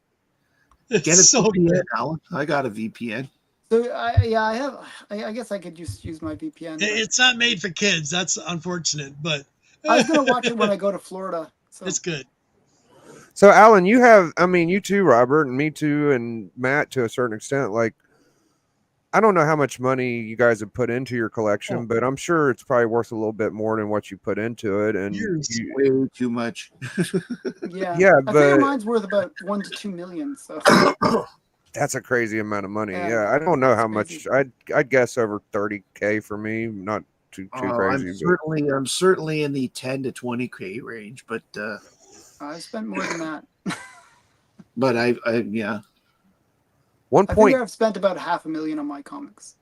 It's Get a so VPN, good. Alan. I got a VPN. So I guess I could just use my VPN. It's not made for kids. That's unfortunate, but I was gonna watch it when I go to Florida. So it's good. So, Alan, you too, Robert, and me too, and Matt to a certain extent. Like, I don't know how much money you guys have put into your collection, Oh. but I'm sure it's probably worth a little bit more than what you put into it. And Years. Way too much. yeah, Yeah, I figure but- mine's worth about 1 to 2 million. So that's a crazy amount of money. Yeah, Yeah, I don't know how much. crazy. I'd guess over 30K for me. Not too crazy. I'm certainly in the 10 to 20K range, but I've spent more than that. I yeah. One I point, figure I've spent about $500,000 on my comics.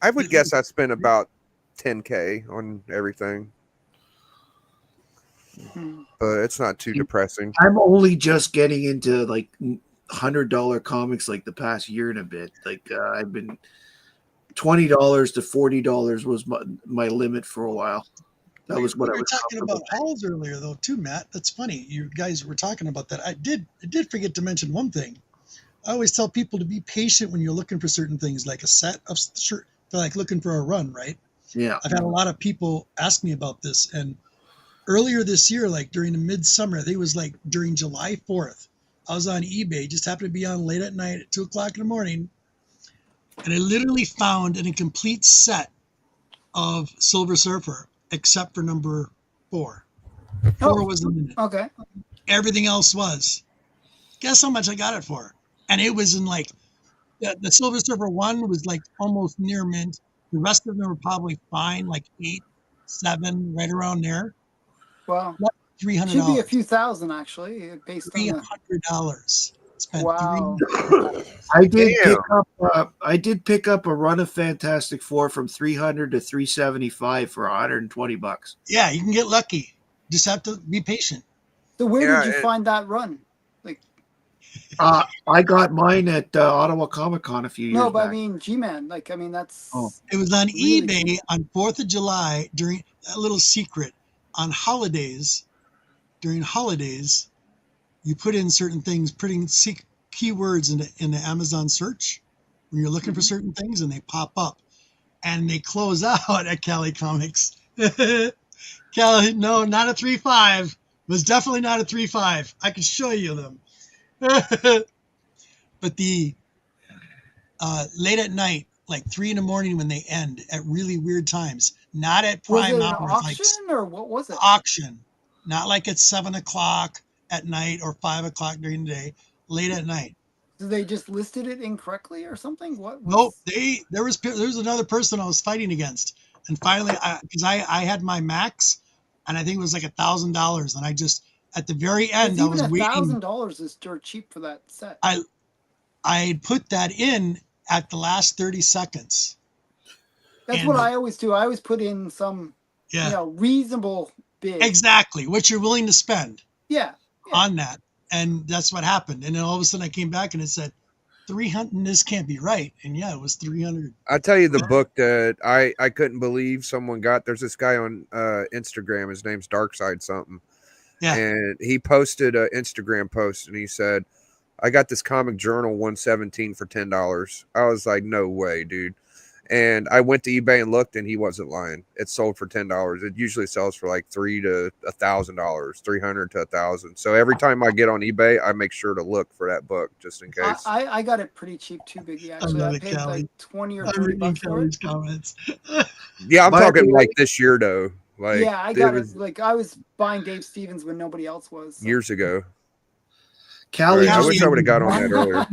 I would guess I spent about 10K on everything, Hmm. but it's not too depressing. I'm only just getting into like $100 comics like the past year and a bit. Like I've been $20 to $40 was my limit for a while. That was what we I were was talking comfortable about hauls earlier, though, too, Matt. That's funny. You guys were talking about that. I did forget to mention one thing. I always tell people to be patient when you're looking for certain things, like a set of shirt. They're like looking for a run, right? Yeah. I've had a lot of people ask me about this, and earlier this year, like during the midsummer, I think it was like during July 4th, I was on eBay, just happened to be on late at night at 2:00 in the morning, and I literally found an incomplete set of Silver Surfer, except for number 4. 4 wasn't in it. Okay. Everything else was. Guess how much I got it for? And it was in like the Silver Surfer 1 was like almost near mint. The rest of them were probably fine, like 8, 7, right around there. Well, $300. should be a few thousand actually, based on the. $300. Spent Wow. I did Damn. pick up a run of Fantastic Four from 300 to 375 for $120. Yeah, you can get lucky. Just have to be patient. So where Yeah, did you find that run? I got mine at Ottawa Comic Con a few years No, but back. I mean G-Man. That's. Oh. It was on Really? eBay on 4th of July during a little secret on holidays. During holidays, you put in certain things, putting keywords in the Amazon search when you're looking for certain things, and they pop up, and they close out at Cali Comics. Cali, no, not a 3.5. It was definitely not a 3.5. I can show you them. But the late at night, like 3 in the morning when they end at really weird times, not at Was prime it an hours, like auction or what was it? auction, not like at 7 o'clock at night or 5 o'clock during the day, late at night. Did they just listed it incorrectly or something? What? Nope, there was another person I was fighting against, and finally, because I had my max, and I think it was like $1,000, and I just at the very end I was waiting. $1,000 is dirt cheap for that set. I put that in at the last 30 seconds. That's and- what I always do. I always put in some, Yeah, reasonable bid. exactly. What you're willing to spend Yeah. on that, and that's what happened. And then all of a sudden, I came back and it said 300. This can't be right. And yeah, it was 300. I tell you the book that I couldn't believe someone got. There's this guy on Instagram. His name's Darkside something. Yeah. And he posted an Instagram post and he said, I got this comic journal 117 for $10. I was like, no way, dude. And I went to eBay and looked, and he wasn't lying. It sold for $10. It usually sells for like $300 to $1,000, $300 to $1,000. So every time I get on eBay, I make sure to look for that book just in case. I got it pretty cheap too, Biggie. Actually, love I it, paid Callie. like 20 or I'm 30 reading bucks for Kelly's it. comments. Yeah, I'm By talking the way- like this year though. Like Yeah, I got was it. Like I was buying Dave Stevens when nobody else was. so. years ago. Callie, I Callie- wish I would have got on that earlier.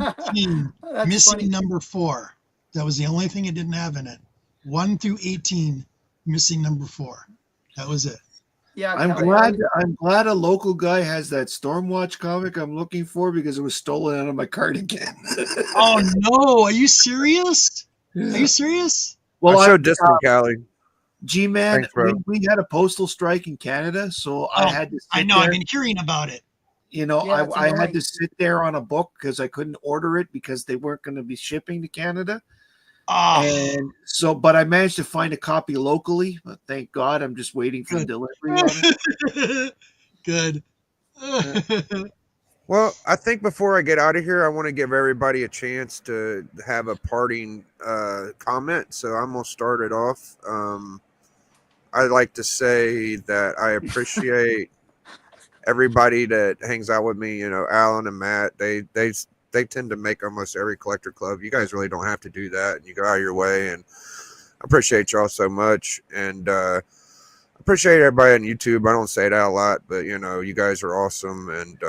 That's Missing funny. number 4. That was the only thing it didn't have in it. 1 through 18, missing number 4. That was it. Yeah, I'm Kelly, glad a local guy has that Stormwatch comic I'm looking for because it was stolen out of my cart again. Oh no! Are you serious? Are you serious? Well, I showed Distant Cali. G-Man, Thanks, bro. we had a postal strike in Canada, so I Oh, had to sit I know. I've there. been hearing about it. You know, Yeah, it's I had annoying. to sit there on a book because I couldn't order it because they weren't going to be shipping to Canada. Oh, And so, but I managed to find a copy locally. But thank God, I'm just waiting for good. delivery on it. Good. Well, I think before I get out of here, I want to give everybody a chance to have a parting comment. So I'm gonna start it off. I'd like to say that I appreciate everybody that hangs out with me. You know, Alan and Matt. They tend to make almost every collector club. You guys really don't have to do that, and you go out of your way. And I appreciate y'all so much. And appreciate everybody on YouTube. I don't say that a lot, but you know, you guys are awesome, and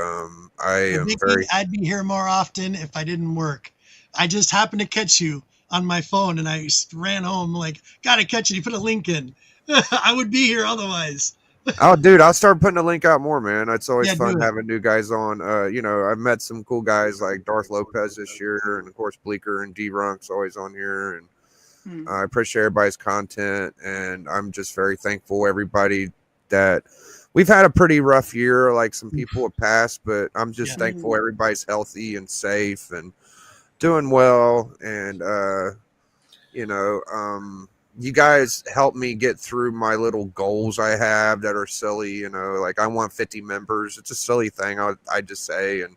I am Vicky, very. I'd be here more often if I didn't work. I just happened to catch you on my phone, and I ran home like, gotta catch it. You put a link in. I would be here otherwise. Oh, dude, I'll start putting the link out more, man. It's always Yeah, fun do it. having new guys on. You know, I've met some cool guys like Darth Lopez this year, and of course Bleeker and D-Runk's always on here, and I appreciate everybody's content, and I'm just very thankful everybody that we've had a pretty rough year. Like some people have passed, but I'm just thankful everybody's healthy and safe and doing well. And you know, you guys help me get through my little goals I have that are silly. You know, like I want 50 members. It's a silly thing. I just say, and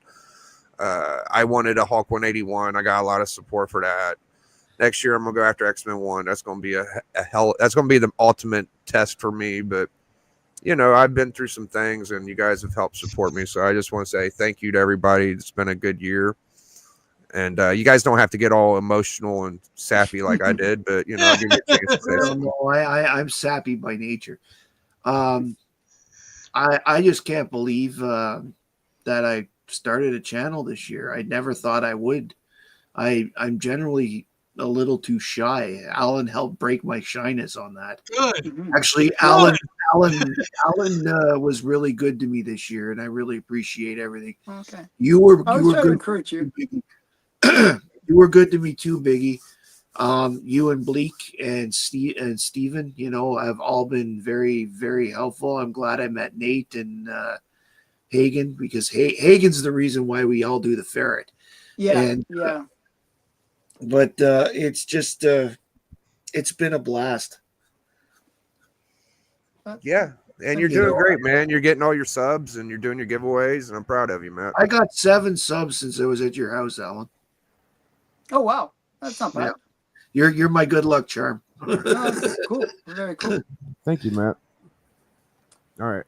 I wanted a Hulk 181. I got a lot of support for that. Next year, I'm gonna go after X-Men 1. That's gonna be a hell. That's gonna be the ultimate test for me. But you know, I've been through some things, and you guys have helped support me. So I just want to say thank you to everybody. It's been a good year, and you guys don't have to get all emotional and sappy like I did. But you know, I'll give you a chance to say something. No, I'm sappy by nature. I just can't believe that I started a channel this year. I never thought I would. I'm generally a little too shy. Alan helped break my shyness on that. Good. Actually, Alan was really good to me this year, and I really appreciate everything. Okay. You were I was trying to good. encourage you. You were good to me too, Biggie. You and Bleak and Steven, you know, have all been very, very helpful. I'm glad I met Nate and Hagen, because Hagen's the reason why we all do the ferret. Yeah. And, yeah. But it's just it's been a blast. Yeah, and you're doing great, man. You're getting all your subs, and you're doing your giveaways, and I'm proud of you, Matt. I got 7 subs since I was at your house, Alan. Oh wow, that's not bad. Yeah. You're my good luck charm. No, that's cool. Very cool. Thank you, Matt. All right.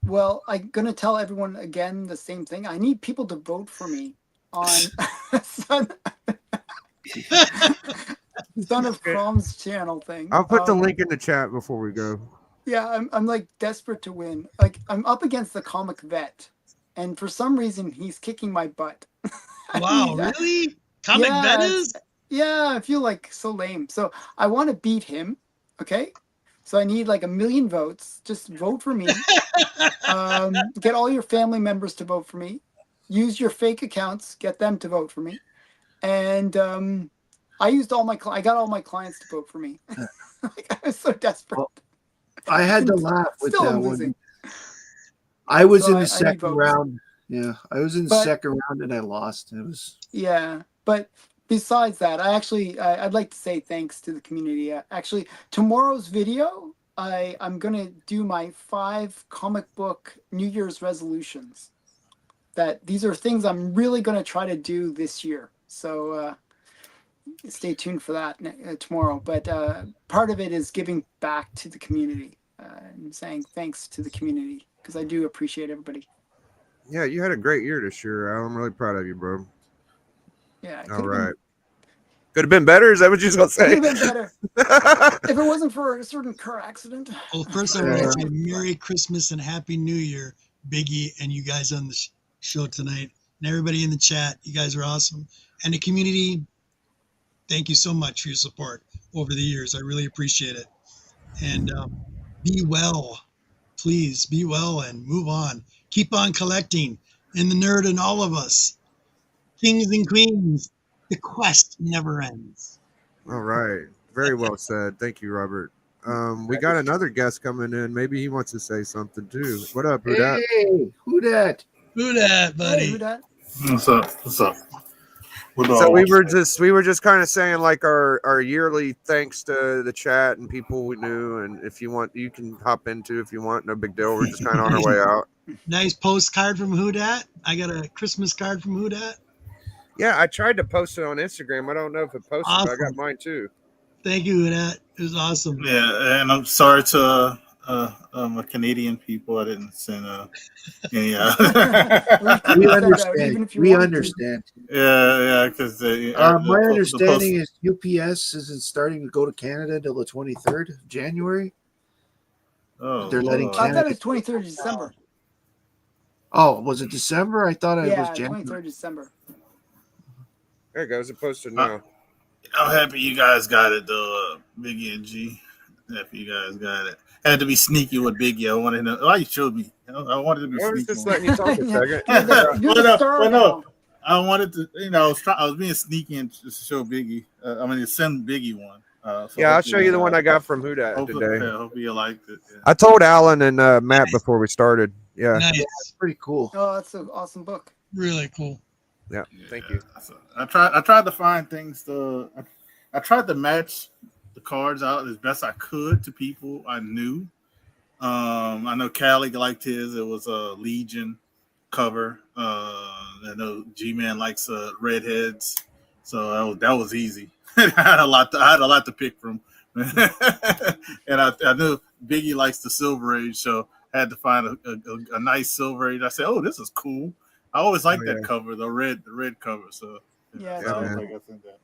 Well, I'm gonna tell everyone again the same thing. I need people to vote for me on Son of Crom's channel thing. I'll put the link in the chat before we go. Yeah, I'm like desperate to win. Like I'm up against the comic vet, and for some reason he's kicking my butt. Wow, really? Comic vet is? Yeah, I feel like so lame. So I want to beat him. Okay. So I need like 1 million votes. Just vote for me. Get all your family members to vote for me. Use your fake accounts. Get them to vote for me. And I used all my. I got all my clients to vote for me. Like, I was so desperate. Well, I had to laugh with Still that I'm one. losing. I was So in I the need second votes. round. Yeah, I was in the second round and I lost. It was Yeah, but besides that, I'd like to say thanks to the community. Actually, tomorrow's video, I'm gonna do my 5 comic book New Year's resolutions. That these are things I'm really gonna try to do this year. So stay tuned for that tomorrow. But part of it is giving back to the community and saying thanks to the community because I do appreciate everybody. Yeah, you had a great year this year, Al. I'm really proud of you, bro. Yeah. All right. Could have been better. Is that what you was gonna say? Could have been better. If it wasn't for a certain car accident. Well, first I want to say Merry Christmas and Happy New Year, Biggie, and you guys on the show tonight, and everybody in the chat. You guys are awesome, and the community. Thank you so much for your support. over the years. I really appreciate it. And be well. Please be well and move on. Keep on collecting. And the nerd and all of us. Kings and queens. The quest never ends. All right. Very well said. Thank you, Robert. We got another guest coming in. Maybe he wants to say something too. What up, who dat? Hey, who that? Who that, Hey, buddy? who dat? What's up? What's up? What So all? we were just kind of saying like our yearly thanks to the chat and people we knew, and if you want, you can hop into if you want. No big deal. We're just kind of on our way out. Nice postcard from Who Dat. I got a Christmas card from Who Dat. Yeah, I tried to post it on Instagram. I don't know if it posted, but I Awesome. got mine too. Thank you, Who Dat. It was awesome. Yeah, and I'm sorry to Canadian people. I didn't send any. We Even understand. if you We wanted to. understand. yeah, because My understanding is UPS isn't starting to go to Canada until the 23rd of January. they're letting I thought Canada- it was 23rd of December. Oh, was it December? I thought it Yeah, was January. 23rd of December. There it goes. It posted now. I'm happy you guys got it though, Biggie and G. Happy you guys got it. Had to be sneaky with Biggie. I wanted to know. Why you showed me? I wanted to be I was sneaky. just letting you talk a second. You're the Well, star no, now. I wanted to, I was being sneaky and just show Biggie. To send Biggie one. So Yeah, I'll show you the one I got from Who Dat Hopefully, today. yeah, hopefully you liked it. Yeah. I told Alan and Matt before we started. Yeah. Nice. Pretty cool. Oh, that's an awesome book. Really cool. Yeah. Thank you. So I tried to find things I tried to match the cards out as best I could to people I knew. I know Callie liked his. It was a Legion cover. I know G-Man likes redheads, so that was easy. I had a lot to pick from, and I knew Biggie likes the Silver Age, so I had to find a nice Silver Age. I said, "Oh, this is cool." I always liked that cover, the red cover. So Yeah, so I was man. like, I think that.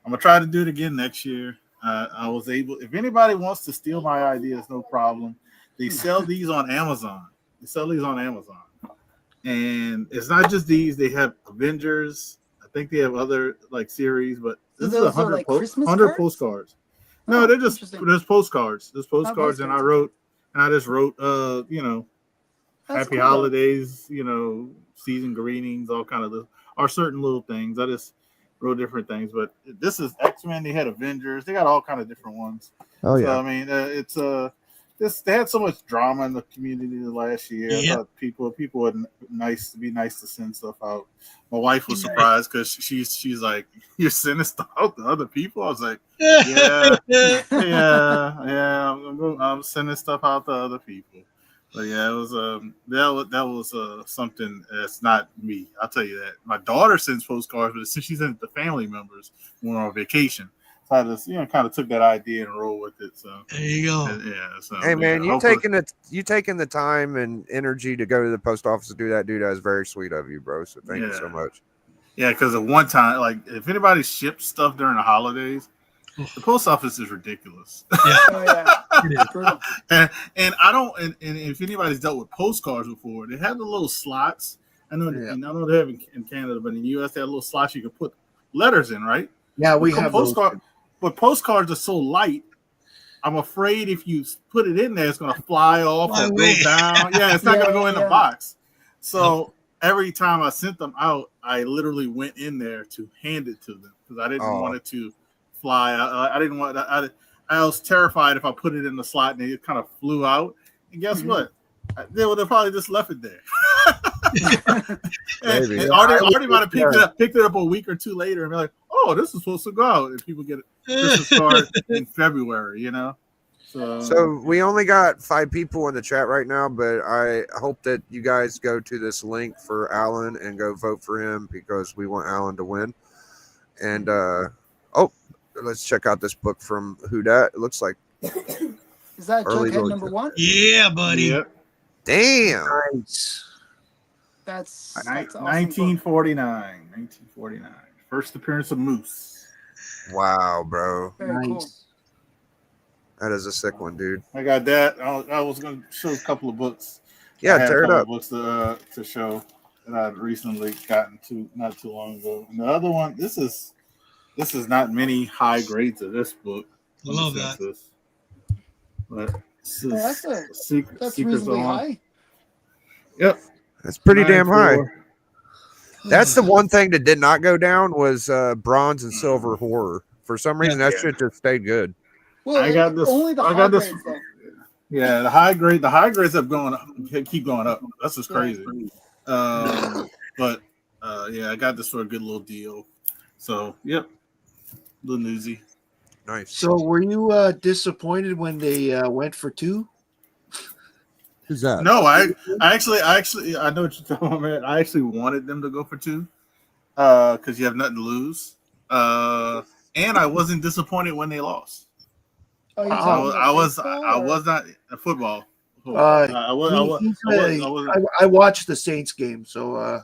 I'm gonna try to do it again next year. I was able. If anybody wants to steal my ideas, no problem. They sell these on Amazon. And it's not just these. They have Avengers. I think they have other like series, but So this is those are 100 like Christmas 100 cards? postcards. Oh, No, they're just interesting. there's postcards. There's postcards, and I just wrote That's happy cool, though. holidays, season greetings, all kind of are certain little things. I just wrote different things, but this is X-Men. They had Avengers. They got all kind of different ones. Oh So I mean, it's they had so much drama in the community last year. Yep. I thought people were nice to send stuff out. My wife was surprised because she's like, "You're sending stuff out to other people." I was like, "Yeah, yeah, I'm sending stuff out to other people." But yeah, it was that was something that's not me. I'll tell you that. My daughter sends postcards, but since she sent it to family members when we're on vacation, so I just kind of took that idea and rolled with it. So There you go. yeah. So Hey man, yeah, you taking the time and energy to go to the post office to do that, dude. That is very sweet of you, bro. So thank you so Yeah. much. Yeah, because at one time, like if anybody ships stuff during the holidays, the post office is ridiculous. Oh, yeah. It is. Brutal. and I don't. And if anybody's dealt with postcards before, they have the little slots. I know, Yeah. and I know they have in Canada, but in the U.S. they have little slots you can put letters in, right? Yeah, we have those. But postcards are so light. I'm afraid if you put it in there, it's going to fly off Fly or away. go down. Yeah, it's not going to go in the Yeah. box. So every time I sent them out, I literally went in there to hand it to them because I didn't Oh. want it to fly. I didn't want. I was terrified if I put it in the slot and it kind of flew out. And guess Mhm. what? They would have probably just left it there. Maybe. And Artie might have picked it up a week or two later and be like, "Oh, this is supposed to go out." And people get a Christmas card in February, So we only got 5 people in the chat right now, but I hope that you guys go to this link for Alan and go vote for him because we want Alan to win. And let's check out this book from Who Dat. It looks like Is that Early Jughead vote. number 1? Yeah, buddy. Yep. damn. Nice. That's awesome. 1949. 1949. First appearance of Moose. Wow, bro. Very cool. Nice. That is a sick one, dude. I got that. I was going to show a couple of books. Yeah, I had tear a it couple up. of books to show that I'd recently gotten to not too long ago. And the other one, this is this is not many high grades of this book. I love that. Census. But this is that's Secrets reasonably on. high. Yep. That's pretty damn high. 9.4. That's the one thing that did not go down was bronze and silver horror. For some reason, that Yeah. shit just stayed good. Well, I got this. only the I high got this. grades, though. Yeah, the high grades have going up, keep going up. That's just Yeah. crazy. But yeah, I got this for a good little deal. So yep, little newsy. Nice. So were you disappointed when they went for 2? Who's that? No, I actually I know what you're talking about. I actually wanted them to go for 2, because you have nothing to lose. And I wasn't disappointed when they lost. Oh, you I talking about I was baseball, or- not football. I watched the Saints game, so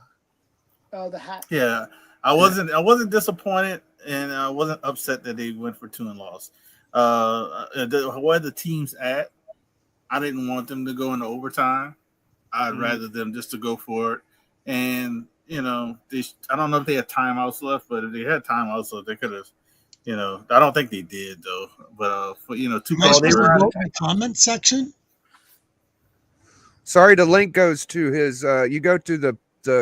Oh, the hat. Yeah, I wasn't disappointed, and I wasn't upset that they went for 2 and lost. Where the team's at, I didn't want them to go into overtime. I'd rather them just to go for it. And I don't know if they had timeouts left, but if they had timeouts left, they could have. I don't think they did though. But for 2 Am I points. supposed to were- go to the comment section? Sorry, the link goes to his. You go to the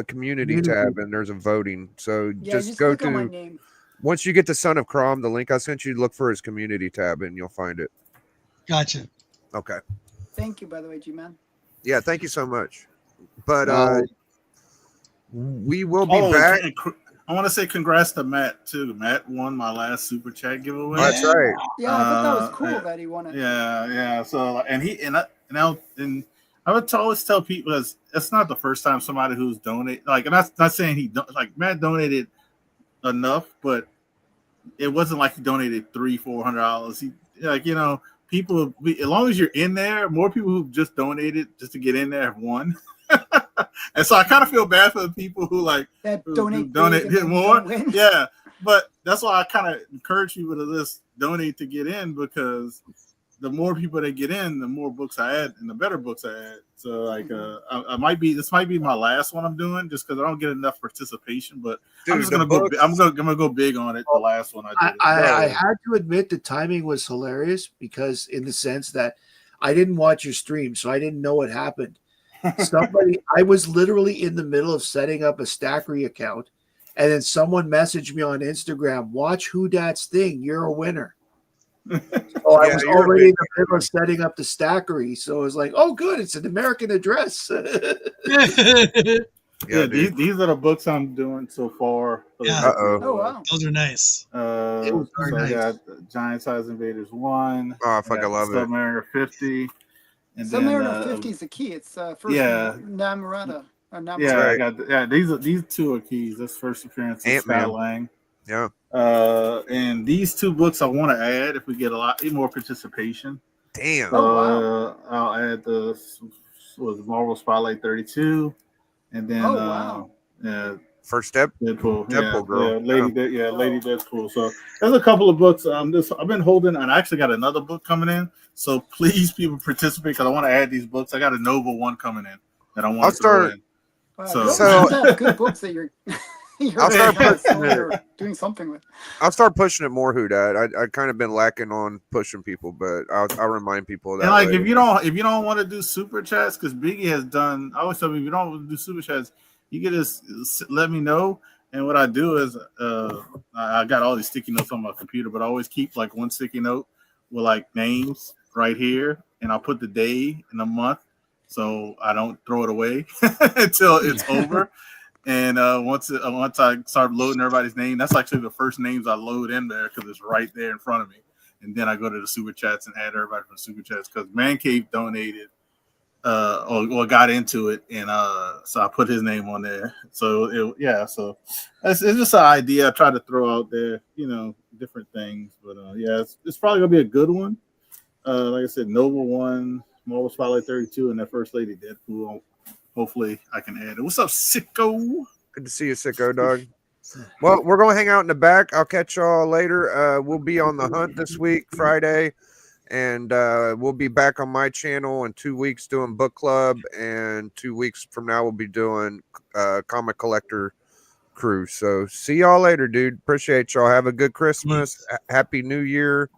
community Community. tab and there's a voting. So Yeah, just go click on my to name. once you get to Son of Crom, the link I sent you, look for his community tab and you'll find it. Gotcha. Okay. Thank you, by the way, G-Man. Yeah, thank you so much. But No. we will be back. I want to say congrats to Matt too. Matt won my last super chat giveaway. That's right. Yeah, I thought that was cool yeah. that he won it. Yeah. So I would always tell people that's not the first time somebody who's donated. Like, and I'm not saying Matt donated enough, but it wasn't like he donated $300-$400. He people, as long as you're in there, more people who just donated just to get in there have won. And so I kind of feel bad for the people who Donate big and hit then more. don't win. Yeah, but that's why I kind of encourage people to just donate to get in, because the more people that get in, the more books I add and the better books I add. So this might be my last one I'm doing just because I don't get enough participation. But I'm Dude, just the gonna go. books- I'm gonna go big on it. The last one I did. I had to admit the timing was hilarious because in the sense that I didn't watch your stream, so I didn't know what happened. I was literally in the middle of setting up a Stackery account, and then someone messaged me on Instagram, "Watch Who Dat's thing. You're a winner." So I was you're a already big in the middle of setting up the Stackery, so I was like, "Oh, good, it's an American address." Yeah, these are the books I'm doing so far. Yeah. Uh-oh. Oh, wow. Those are nice. It was very So I nice. got Giant Size Invaders 1. Oh, I fucking love it. Submariner 50. And Submariner 50 is the key. It's first yeah. Namorata. Or Namorata. Yeah, right. I got these 2 are keys. That's first appearance of Ant-Man. Scott Lang. Yeah. And these 2 books I want to add if we get a lot more participation. Damn. Oh, I'll add the Marvel Spotlight 32, and then Oh, wow. First step. Deadpool, Deadpool girl. Lady Deadpool. So there's a couple of books. I've been holding, and I actually got another book coming in. So please, people participate because I want to add these books. I got a Nova 1 coming in that I want I'll to throw start- in. Wow, So- you So- always have good books that you're I'll start pushing pushing it. or doing something with. I'll start pushing it more. Who dat? I kind of been lacking on pushing people, but I'll remind people of that. And like later. if you don't want to do super chats, because Biggie has done. I always tell people if you don't want to do super chats, you can just let me know. And what I do is I got all these sticky notes on my computer, but I always keep like one sticky note with like names right here, and I'll put the day and the month, so I don't throw it away until it's over. And once I start loading everybody's name, that's actually the first names I load in there because it's right there in front of me. And then I go to the super chats and add everybody from super chats because Man Cave donated or got into it, and so I put his name on there. So so it's just an idea I try to throw out there, different things. But it's probably gonna be a good one. Like I said, Nova 1, Marvel Spotlight 32, and that First Lady Deadpool. Hopefully I can add it. What's up, Sicko? Good to see you, Sicko dog. Well, we're going to hang out in the back. I'll catch y'all later. We'll be on the hunt this week, Friday, and we'll be back on my channel in 2 weeks doing book club, and 2 weeks from now we'll be doing comic collector crew. So see y'all later, dude. Appreciate y'all. Have a good Christmas. Happy New Year.